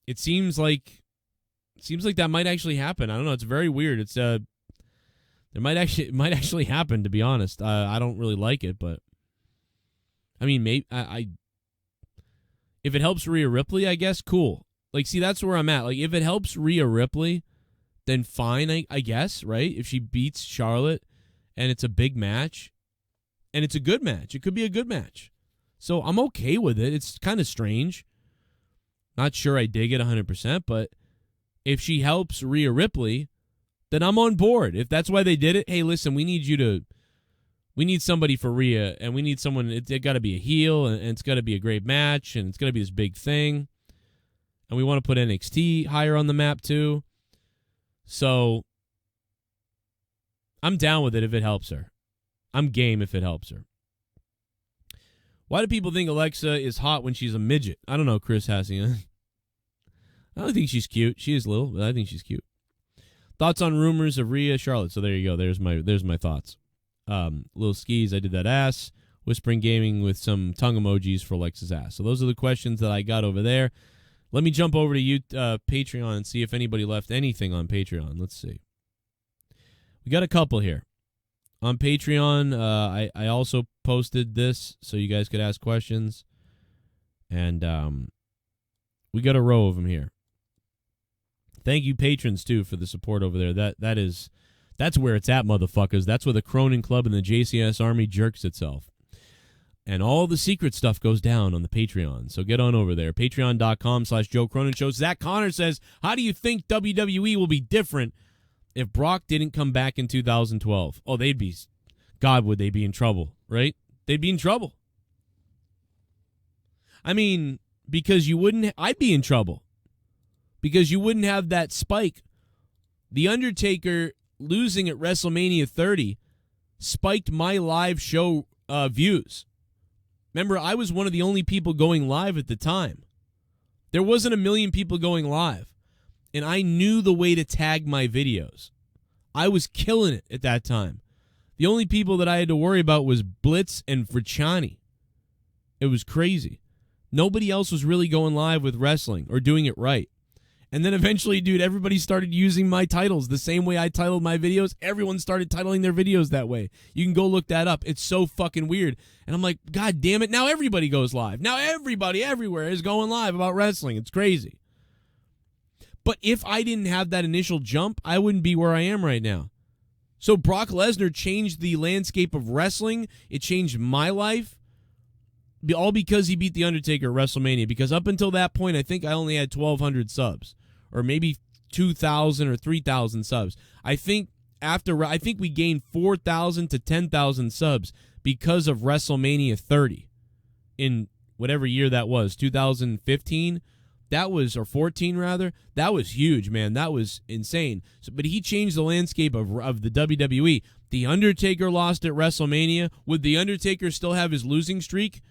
It seems like that might actually happen. I don't know. It's very weird. It's it might actually happen. To be honest, I don't really like it, but I mean, maybe if it helps Rhea Ripley, I guess cool. Like, see, that's where I'm at. Like, if it helps Rhea Ripley, then fine, I guess, right? If she beats Charlotte and it's a big match and it's a good match, it could be a good match. So I'm okay with it. It's kind of strange. Not sure I dig it 100%, but if she helps Rhea Ripley, then I'm on board. If that's why they did it, hey, listen, we need somebody for Rhea, and we need someone, it got to be a heel, and it's got to be a great match, and it's got to be this big thing. And we want to put NXT higher on the map, too. So, I'm down with it if it helps her. I'm game if it helps her. Why do people think Alexa is hot when she's a midget? I don't know, Chris Hassian. I don't think she's cute. She is little, but I think she's cute. Thoughts on rumors of Rhea Charlotte. So there you go. There's my thoughts. Little skis, I did that ass. Whispering Gaming with some tongue emojis for Alexa's ass. So those are the questions that I got over there. Let me jump over to you, Patreon, and see if anybody left anything on Patreon. Let's see. We got a couple here. On Patreon, I also posted this so you guys could ask questions. And we got a row of them here. Thank you, patrons, too, for the support over there. That's where it's at, motherfuckers. That's where the Cronin Club and the JCS Army jerks itself. And all the secret stuff goes down on the Patreon. So get on over there. Patreon.com/Joe Cronin Show. Zach Connor says, how do you think WWE will be different if Brock didn't come back in 2012? Oh, God, would they be in trouble, right? They'd be in trouble. I mean, because I'd be in trouble. Because you wouldn't have that spike. The Undertaker losing at WrestleMania 30 spiked my live show views. Remember, I was one of the only people going live at the time. There wasn't a million people going live. And I knew the way to tag my videos. I was killing it at that time. The only people that I had to worry about was Blitz and Frachani. It was crazy. Nobody else was really going live with wrestling or doing it right. And then eventually, dude, everybody started using my titles the same way I titled my videos. Everyone started titling their videos that way. You can go look that up. It's so fucking weird. And I'm like, God damn it, now everybody goes live. Now everybody everywhere is going live about wrestling. It's crazy. But if I didn't have that initial jump, I wouldn't be where I am right now. So Brock Lesnar changed the landscape of wrestling. It changed my life. All because he beat The Undertaker at WrestleMania. Because up until that point, I think I only had 1,200 subs. Or maybe 2,000 or 3,000 subs. I think we gained 4,000 to 10,000 subs because of WrestleMania 30 in whatever year that was, 2015. That was, or 14 rather. That was huge, man. That was insane. So, but he changed the landscape of the WWE. The Undertaker lost at WrestleMania. Would The Undertaker still have his losing streak?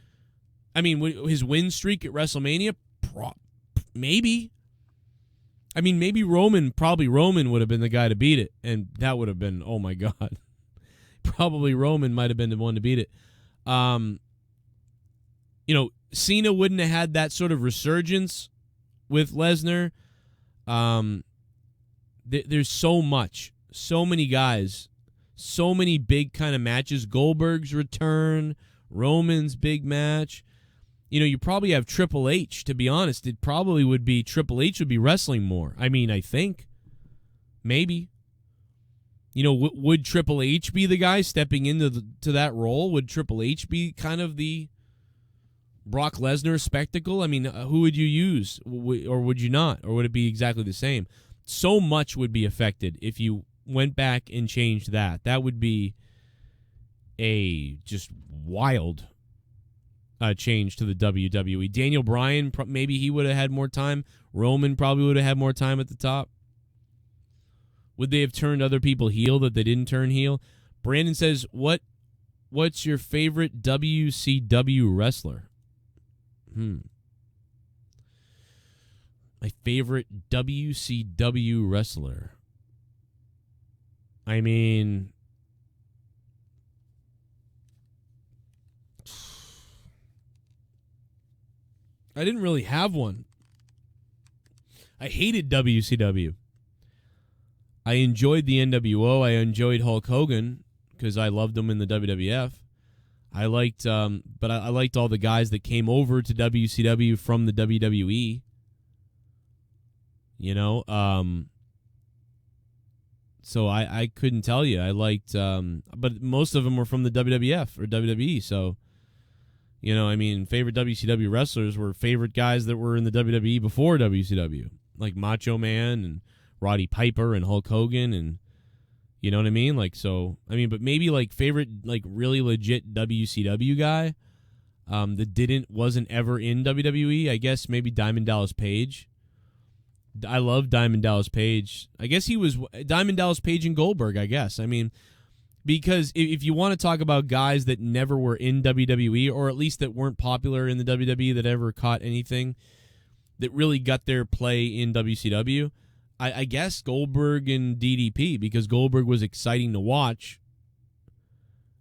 I mean, his win streak at WrestleMania? Maybe. I mean, maybe Roman would have been the guy to beat it. And that would have been, oh my God. Probably Roman might have been the one to beat it. Cena wouldn't have had that sort of resurgence with Lesnar. There's so much. So many guys. So many big kind of matches. Goldberg's return. Roman's big match. You probably have Triple H, to be honest. It probably would be Triple H would be wrestling more. I mean, I think. Maybe. Would Triple H be the guy stepping into to that role? Would Triple H be kind of the Brock Lesnar spectacle? I mean, who would you use? Or would you not? Or would it be exactly the same? So much would be affected if you went back and changed that. That would be a just wild change to the WWE. Daniel Bryan, maybe he would have had more time. Roman probably would have had more time at the top. Would they have turned other people heel that they didn't turn heel? Brandon says, what's your favorite WCW wrestler? My favorite WCW wrestler. I mean, I didn't really have one. I hated WCW. I enjoyed the NWO. I enjoyed Hulk Hogan because I loved him in the WWF. I liked, but I liked all the guys that came over to WCW from the WWE. So I couldn't tell you. I liked, but most of them were from the WWF or WWE. So, favorite WCW wrestlers were favorite guys that were in the WWE before WCW, like Macho Man and Roddy Piper and Hulk Hogan, and you know what I mean? But maybe favorite, really legit WCW guy that wasn't ever in WWE, I guess maybe Diamond Dallas Page. I love Diamond Dallas Page. I guess he was Diamond Dallas Page and Goldberg, I guess. I mean, because if you want to talk about guys that never were in WWE, or at least that weren't popular in the WWE, that ever caught anything, that really got their play in WCW, I guess Goldberg and DDP, because Goldberg was exciting to watch.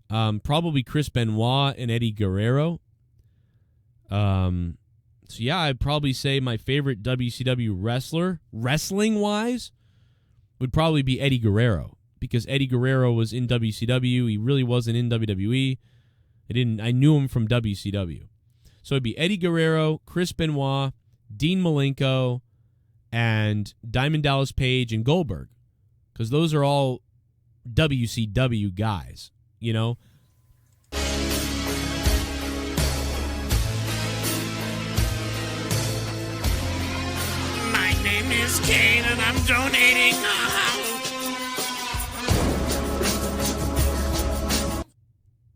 Probably Chris Benoit and Eddie Guerrero. So yeah, I'd probably say my favorite WCW wrestler, wrestling-wise, would probably be Eddie Guerrero, because Eddie Guerrero was in WCW. He really wasn't in WWE. I knew him from WCW. So it'd be Eddie Guerrero, Chris Benoit, Dean Malenko, and Diamond Dallas Page and Goldberg, because those are all WCW guys, My name is Kane and I'm donating now.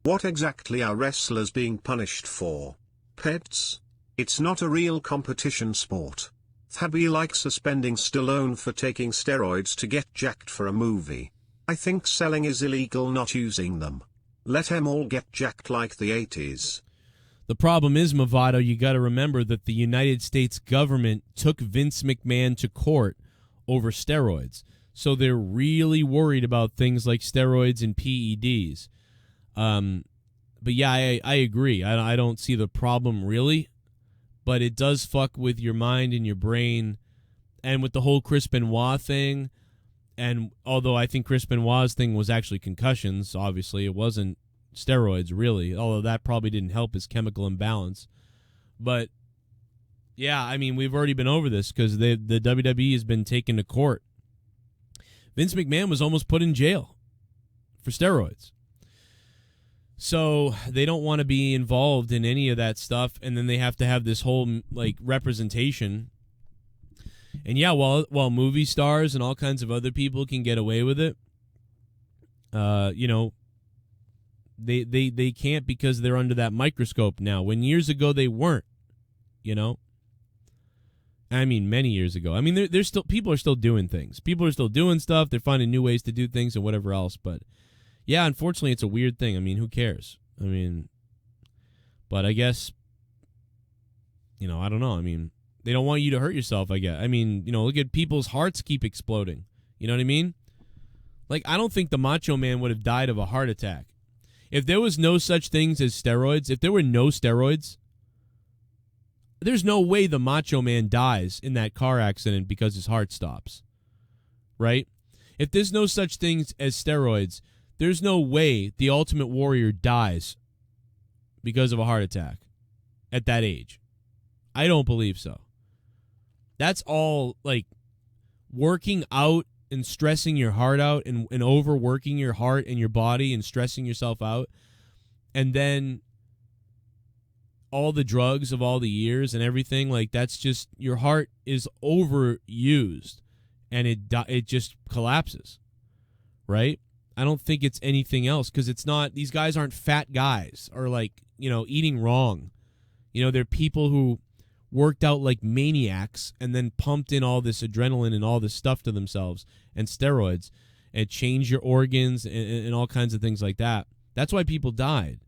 What exactly are wrestlers being punished for? Pets? It's not a real competition sport. That'd be like suspending Stallone for taking steroids to get jacked for a movie. I think selling is illegal, not using them. Let them all get jacked like the 80s. The problem is, Movado, you got to remember that the United States government took Vince McMahon to court over steroids. So they're really worried about things like steroids and PEDs. But yeah, I agree. I don't see the problem really. But it does fuck with your mind and your brain. And with the whole Chris Benoit thing, and although I think Chris Benoit's thing was actually concussions, obviously, it wasn't steroids, really, although that probably didn't help his chemical imbalance. But, yeah, I mean, we've already been over this because the WWE has been taken to court. Vince McMahon was almost put in jail for steroids. So they don't want to be involved in any of that stuff, and then they have to have this whole like representation. And yeah, while movie stars and all kinds of other people can get away with it, you know, they can't because they're under that microscope now. When years ago they weren't, you know. I mean, many years ago. I mean, there's still people are still doing things. People are still doing stuff. They're finding new ways to do things and whatever else, but. Yeah, unfortunately, it's a weird thing. I mean, who cares? I mean, but I guess, you know, I don't know. I mean, they don't want you to hurt yourself, I guess. I mean, you know, look at people's hearts keep exploding. You know what I mean? Like, I don't think the Macho Man would have died of a heart attack. If there was no such things as steroids, if there were no steroids, there's no way the Macho Man dies in that car accident because his heart stops. Right? If there's no such things as steroids, there's no way the Ultimate Warrior dies because of a heart attack at that age. I don't believe so. That's all, like, working out and stressing your heart out and overworking your heart and your body and stressing yourself out. And then all the drugs of all the years and everything, like, that's just, your heart is overused and it just collapses, right? I don't think it's anything else because it's not, these guys aren't fat guys or like, you know, eating wrong. You know, they're people who worked out like maniacs and then pumped in all this adrenaline and all this stuff to themselves and steroids and changed your organs and all kinds of things like that. That's why people died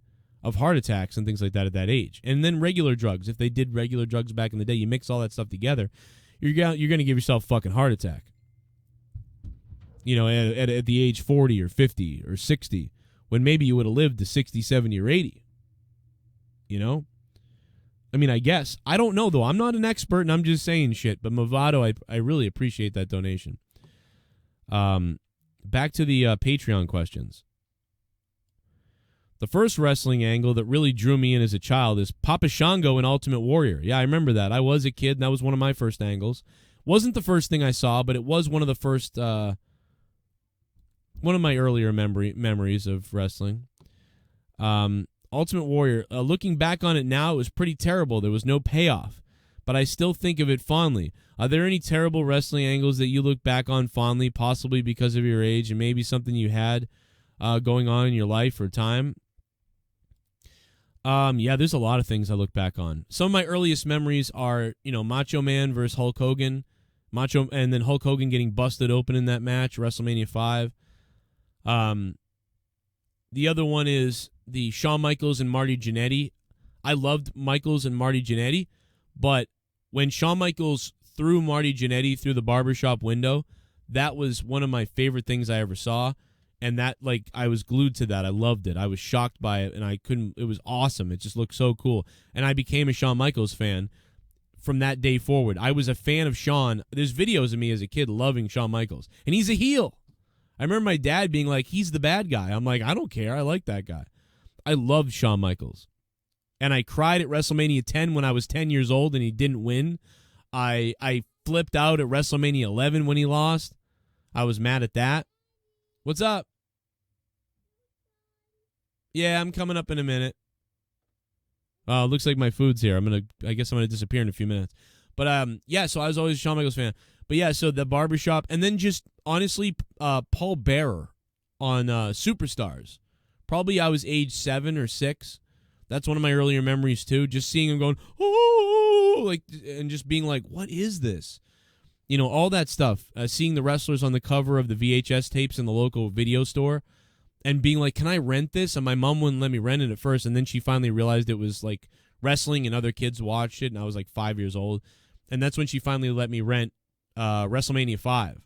of heart attacks and things like that at that age. And then regular drugs. If they did regular drugs back in the day, you mix all that stuff together, you're going to give yourself a fucking heart attack. You know, at the age 40 or 50 or 60, when maybe you would have lived to 60, 70, or 80. You know? I mean, I guess. I don't know, though. I'm not an expert, and I'm just saying shit. But Movado, I really appreciate that donation. Back to the Patreon questions. The first wrestling angle that really drew me in as a child is Papa Shango in Ultimate Warrior. Yeah, I remember that. I was a kid, and that was one of my first angles. Wasn't the first thing I saw, but it was one of the first... one of my earlier memories of wrestling. Ultimate Warrior, looking back on it now, it was pretty terrible. There was no payoff, but I still think of it fondly. Are there any terrible wrestling angles that you look back on fondly, possibly because of your age and maybe something you had going on in your life or time? Yeah, there's a lot of things I look back on. Some of my earliest memories are, you know, Macho Man versus Hulk Hogan, and then Hulk Hogan getting busted open in that match, WrestleMania 5. The other one is the Shawn Michaels and Marty Jannetty. I loved Michaels and Marty Jannetty, but when Shawn Michaels threw Marty Jannetty through the barbershop window, that was one of my favorite things I ever saw, and that, like, I was glued to that. I loved it. I was shocked by it, and it was awesome. It just looked so cool, and I became a Shawn Michaels fan from that day forward. I was a fan of Shawn. There's videos of me as a kid loving Shawn Michaels, and he's a heel. I remember my dad being like, he's the bad guy. I'm like, I don't care. I like that guy. I loved Shawn Michaels. And I cried at WrestleMania 10 when I was 10 years old and he didn't win. I flipped out at WrestleMania 11 when he lost. I was mad at that. What's up? Yeah, I'm coming up in a minute. Oh, looks like my food's here. I guess I'm gonna disappear in a few minutes. But yeah, so I was always a Shawn Michaels fan. But yeah, so the barbershop, and then just honestly, Paul Bearer on Superstars. Probably I was age 7 or 6. That's one of my earlier memories too. Just seeing him going, oh, like, and just being like, what is this? You know, all that stuff. Seeing the wrestlers on the cover of the VHS tapes in the local video store, and being like, can I rent this? And my mom wouldn't let me rent it at first, and then she finally realized it was like wrestling, and other kids watched it, and I was like 5 years old, and that's when she finally let me rent WrestleMania 5.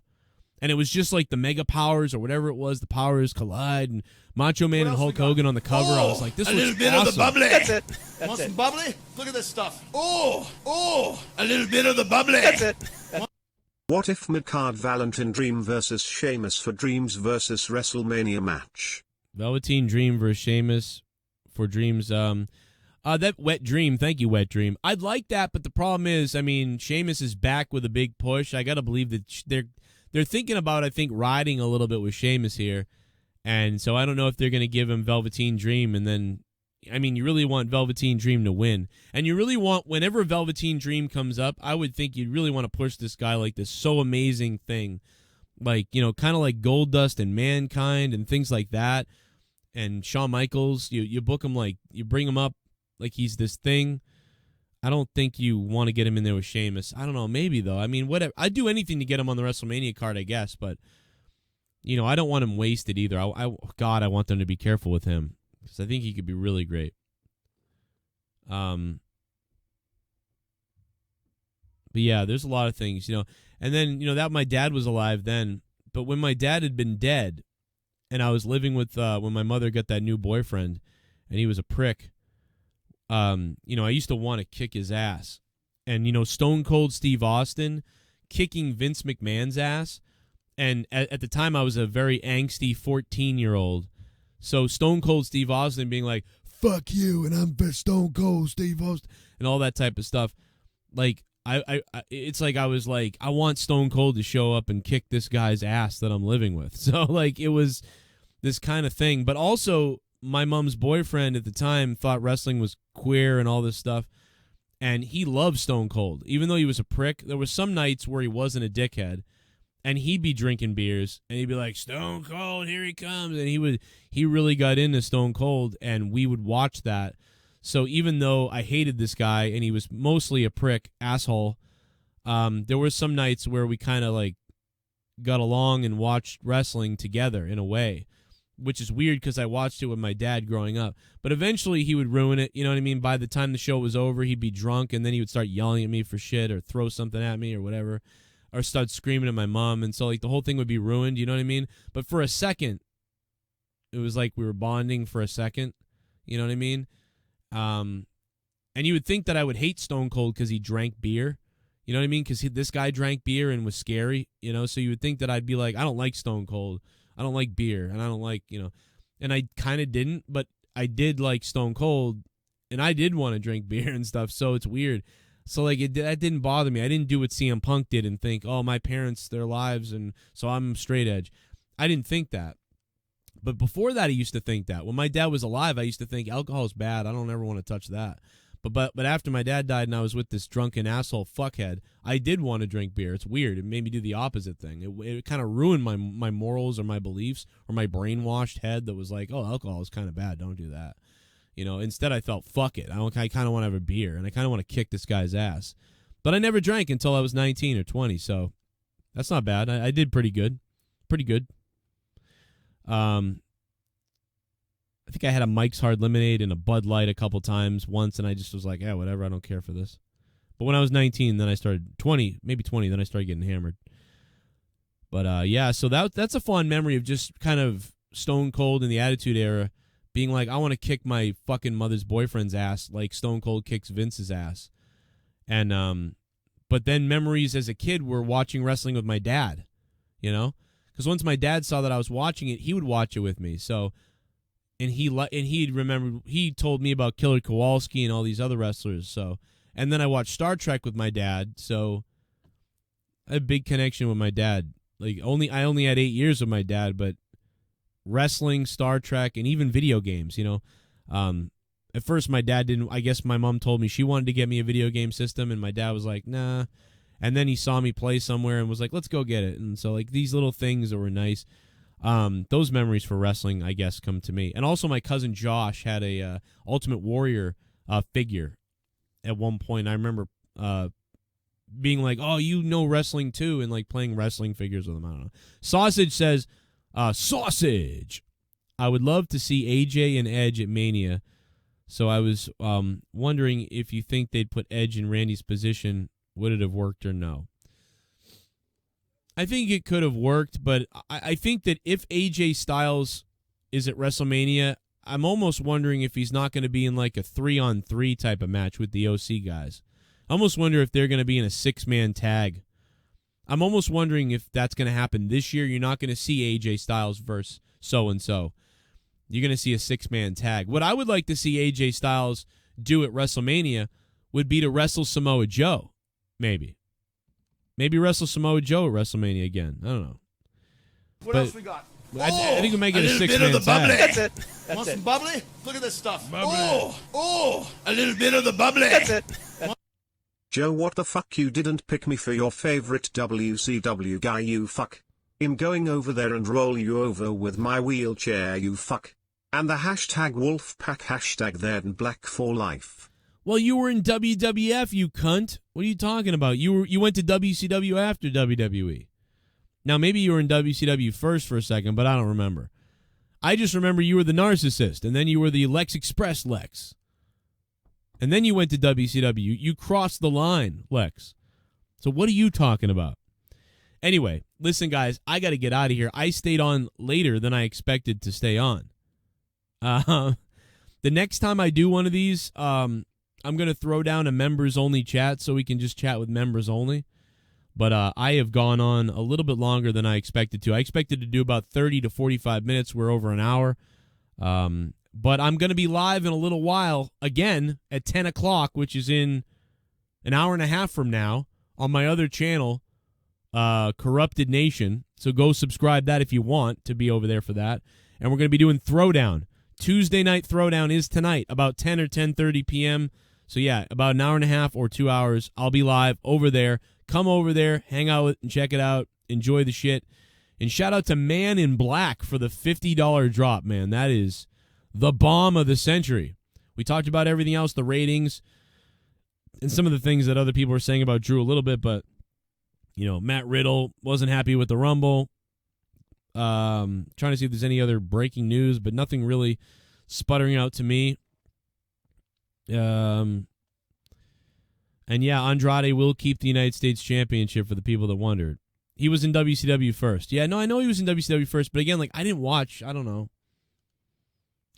And it was just like the Mega Powers or whatever it was, the Powers collide, and Macho Man and Hulk Hogan on the cover. I was like, this looks awesome. A little bit of the bubbly. That's it. Want some bubbly? Look at this stuff. Oh, a little bit of the bubbly. That's it. What if Mid-Card Valentine Dream versus Sheamus for Dreams versus WrestleMania match? Velveteen Dream versus Sheamus for Dreams. That Wet Dream. Thank you, Wet Dream. I'd like that, but the problem is, I mean, Sheamus is back with a big push. I got to believe that they're thinking about, I think, riding a little bit with Sheamus here. And so I don't know if they're going to give him Velveteen Dream, and then, I mean, you really want Velveteen Dream to win. And you really want, whenever Velveteen Dream comes up, I would think you'd really want to push this guy like this so amazing thing. Like, you know, kind of like Goldust and Mankind and things like that. And Shawn Michaels, you book him like, you bring him up like he's this thing. I don't think you want to get him in there with Sheamus. I don't know, maybe though. I mean, whatever. I'd do anything to get him on the WrestleMania card, I guess. But, you know, I don't want him wasted either. God, I want them to be careful with him. Because I think he could be really great. But yeah, there's a lot of things, you know. And then, you know, that my dad was alive then. But when my dad had been dead, and I was living with, when my mother got that new boyfriend, and he was a prick, you know, I used to want to kick his ass. And, you know, Stone Cold Steve Austin kicking Vince McMahon's ass. And at the time, I was a very angsty 14-year-old. So Stone Cold Steve Austin being like, fuck you, and I'm Stone Cold Steve Austin, and all that type of stuff. Like, it's like I was like, I want Stone Cold to show up and kick this guy's ass that I'm living with. So, like, it was this kind of thing. But also, my mom's boyfriend at the time thought wrestling was queer and all this stuff, and he loved Stone Cold. Even though he was a prick, there were some nights where he wasn't a dickhead. And he'd be drinking beers, and he'd be like, Stone Cold, here he comes. And he really got into Stone Cold, and we would watch that. So even though I hated this guy, and he was mostly a prick, asshole, there were some nights where we kind of like got along and watched wrestling together in a way, which is weird because I watched it with my dad growing up. But eventually he would ruin it, you know what I mean? By the time the show was over, he'd be drunk, and then he would start yelling at me for shit or throw something at me or whatever. Or start screaming at my mom, and so like the whole thing would be ruined, you know what I mean? But for a second, it was like we were bonding for a second, you know what I mean? And you would think that I would hate Stone Cold because he drank beer, you know what I mean? Because this guy drank beer and was scary, you know? So you would think that I'd be like, I don't like Stone Cold, I don't like beer, and I don't like, you know, and I kind of didn't, but I did like Stone Cold, and I did want to drink beer and stuff, so it's weird. So, like, that didn't bother me. I didn't do what CM Punk did and think, oh, my parents, their lives, and so I'm straight edge. I didn't think that. But before that, I used to think that. When my dad was alive, I used to think alcohol is bad. I don't ever want to touch that. But after my dad died and I was with this drunken asshole fuckhead, I did want to drink beer. It's weird. It made me do the opposite thing. It kind of ruined my morals or my beliefs or my brainwashed head that was like, oh, alcohol is kind of bad. Don't do that. You know, instead I felt, fuck it. I kind of want to have a beer, and I kind of want to kick this guy's ass. But I never drank until I was 19 or 20, so that's not bad. I did pretty good. Pretty good. I think I had a Mike's Hard Lemonade and a Bud Light a couple times once, and I just was like, yeah, whatever, I don't care for this. But when I was 19, then I started, 20, maybe 20, then I started getting hammered. But, yeah, so that's a fond memory of just kind of Stone Cold in the Attitude Era, being like, I want to kick my fucking mother's boyfriend's ass like Stone Cold kicks Vince's ass. And, but then memories as a kid were watching wrestling with my dad, you know? Because once my dad saw that I was watching it, he would watch it with me. So, and he'd remember, he told me about Killer Kowalski and all these other wrestlers. So, and then I watched Star Trek with my dad. So, I had a big connection with my dad. Like, I only had 8 years with my dad, but wrestling, Star Trek, and even video games, you know. At first, my dad didn't. I guess my mom told me she wanted to get me a video game system, and my dad was like, nah. And then he saw me play somewhere and was like, let's go get it. And so, like, these little things that were nice, those memories for wrestling, I guess, come to me. And also, my cousin Josh had a Ultimate Warrior figure at one point. I remember being like, oh, you know wrestling too, and like playing wrestling figures with him. I don't know. Sausage says, Sausage, I would love to see AJ and Edge at Mania. So I was wondering if you think they'd put Edge in Randy's position. Would it have worked or no? I think it could have worked, but I think that if AJ Styles is at WrestleMania, I'm almost wondering if he's not going to be in like a 3-on-3 type of match with the OC guys. I almost wonder if they're going to be in a 6-man tag. I'm almost wondering if that's going to happen this year. You're not going to see AJ Styles versus so-and-so. You're going to see a 6-man tag. What I would like to see AJ Styles do at WrestleMania would be to wrestle Samoa Joe, maybe. Maybe wrestle Samoa Joe at WrestleMania again. I don't know. What else we got? I think we might get a little bit of six-man the bubbly. tag. That's it. That's Want it. some bubbly? Look at this stuff. Bubbly. Oh, a little bit of the bubbly. That's it. Joe, what the fuck, you didn't pick me for your favorite WCW guy, you fuck. I'm going over there and roll you over with my wheelchair, you fuck. And the hashtag Wolfpack hashtag there and black for life. Well, you were in WWF, you cunt. What are you talking about? You went to WCW after WWE. Now, maybe you were in WCW first for a second, but I don't remember. I just remember you were the narcissist, and then you were the Lex Express Lex. And then you went to WCW. You crossed the line, Lex. So what are you talking about? Anyway, listen, guys, I got to get out of here. I stayed on later than I expected to stay on. The next time I do one of these, I'm going to throw down a members-only chat so we can just chat with members only. But I have gone on a little bit longer than I expected to. I expected to do about 30 to 45 minutes. We're over an hour. But I'm going to be live in a little while again at 10 o'clock, which is in an hour and a half from now on my other channel, Corrupted Nation. So go subscribe that if you want to be over there for that. And we're going to be doing Throwdown. Tuesday night Throwdown is tonight, about 10 or 10:30 p.m. So, yeah, about an hour and a half or 2 hours. I'll be live over there. Come over there, hang out with and check it out. Enjoy the shit. And shout out to Man in Black for the $50 drop, man. That is the bomb of the century. We talked about everything else, the ratings, and some of the things that other people were saying about Drew a little bit, but, you know, Matt Riddle wasn't happy with the Rumble. Trying to see if there's any other breaking news, but nothing really sputtering out to me. And yeah, Andrade will keep the United States Championship for the people that wondered. He was in WCW first. Yeah, no, I know he was in WCW first, but again, like, I didn't watch. I don't know.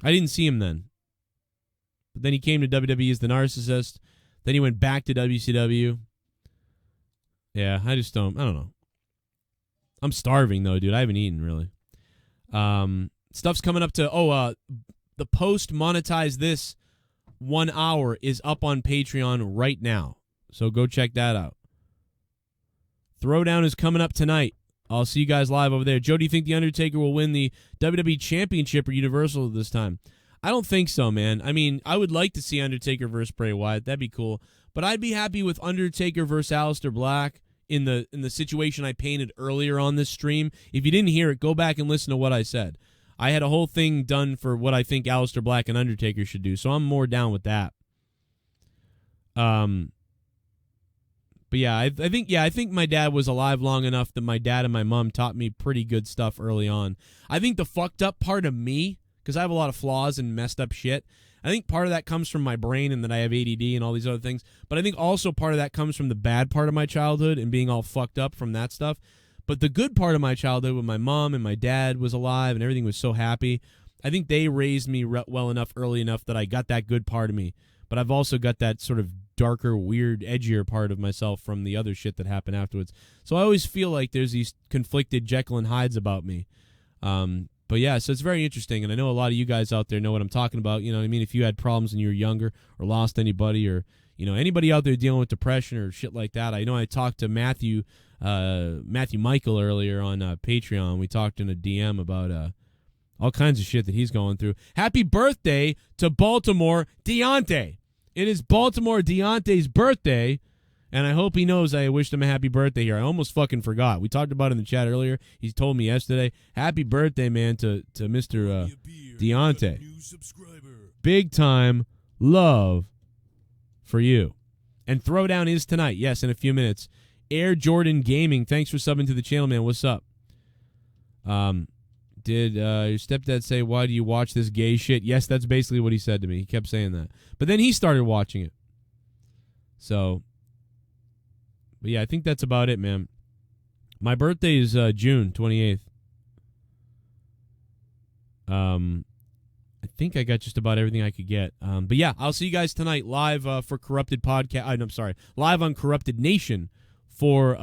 I didn't see him then. But then he came to WWE as the narcissist. Then he went back to WCW. Yeah, I don't know. I'm starving, though, dude. I haven't eaten, really. Stuff's coming up to, the post monetize this 1 hour is up on Patreon right now. So go check that out. Throwdown is coming up tonight. I'll see you guys live over there. Joe, do you think The Undertaker will win the WWE Championship or Universal this time? I don't think so, man. I mean, I would like to see Undertaker versus Bray Wyatt. That'd be cool. But I'd be happy with Undertaker versus Aleister Black in the situation I painted earlier on this stream. If you didn't hear it, go back and listen to what I said. I had a whole thing done for what I think Aleister Black and Undertaker should do, so I'm more down with that. But yeah, I think my dad was alive long enough that my dad and my mom taught me pretty good stuff early on. I think the fucked up part of me, because I have a lot of flaws and messed up shit, I think part of that comes from my brain and that I have ADD and all these other things. But I think also part of that comes from the bad part of my childhood and being all fucked up from that stuff. But the good part of my childhood when my mom and my dad was alive and everything was so happy, I think they raised me well enough, early enough that I got that good part of me. But I've also got that sort of darker, weird, edgier part of myself from the other shit that happened afterwards. So I always feel like there's these conflicted Jekyll and Hydes about me. But yeah, so it's very interesting, and I know a lot of you guys out there know what I'm talking about. You know what I mean? If you had problems when you were younger or lost anybody, or, you know, anybody out there dealing with depression or shit like that. I know I talked to Matthew Michael earlier on Patreon. We talked in a DM about all kinds of shit that he's going through. Happy birthday to Baltimore Deontay. It is Baltimore Deontay's birthday, and I hope he knows I wished him a happy birthday here. I almost fucking forgot. We talked about it in the chat earlier. He told me yesterday. Happy birthday, man, to Mr. Deontay. Big time love for you. And Throwdown is tonight. Yes, in a few minutes. Air Jordan Gaming, thanks for subbing to the channel, man. What's up? Did your stepdad say, why do you watch this gay shit? Yes, that's basically what he said to me. He kept saying that. But then he started watching it. So, but yeah, I think that's about it, man. My birthday is June 28th. I think I got just about everything I could get. But yeah, I'll see you guys tonight live for Corrupted Podcast. I'm sorry, live on Corrupted Nation for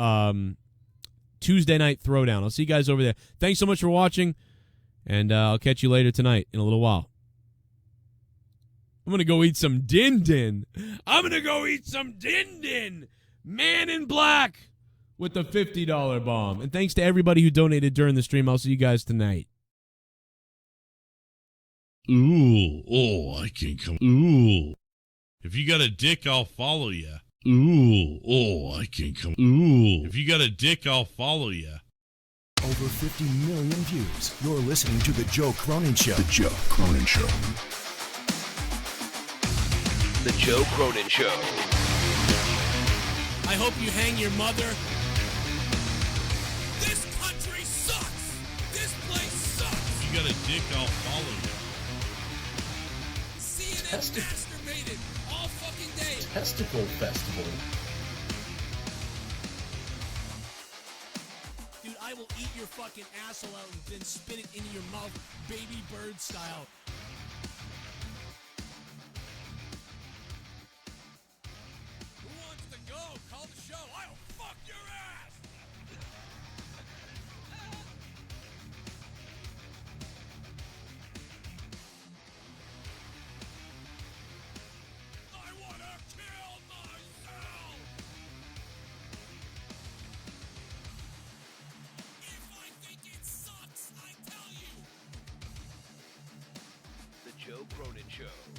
Tuesday night Throwdown. I'll see you guys over there. Thanks so much for watching, and I'll catch you later tonight in a little while. I'm going to go eat some din-din. I'm going to go eat some din-din. Man in Black with the $50 bomb. And thanks to everybody who donated during the stream. I'll see you guys tonight. Ooh, oh, I can come. Ooh. If you got a dick, I'll follow ya. Ooh, oh, I can come. Ooh. If you got a dick, I'll follow ya. Over 50 million views. You're listening to The Joe Cronin Show. The Joe Cronin Show. The Joe Cronin Show. I hope you hang your mother. This country sucks. This place sucks. If you got a dick, I'll follow you. CNN masturbated all fucking day. Testicle Festival. Dude, I will eat your fucking asshole out and then spit it into your mouth, baby bird style. Who wants to go? Call the show. I'll fuck your ass. I want to kill myself. If I think it sucks, I tell you. The Joe Cronin Show.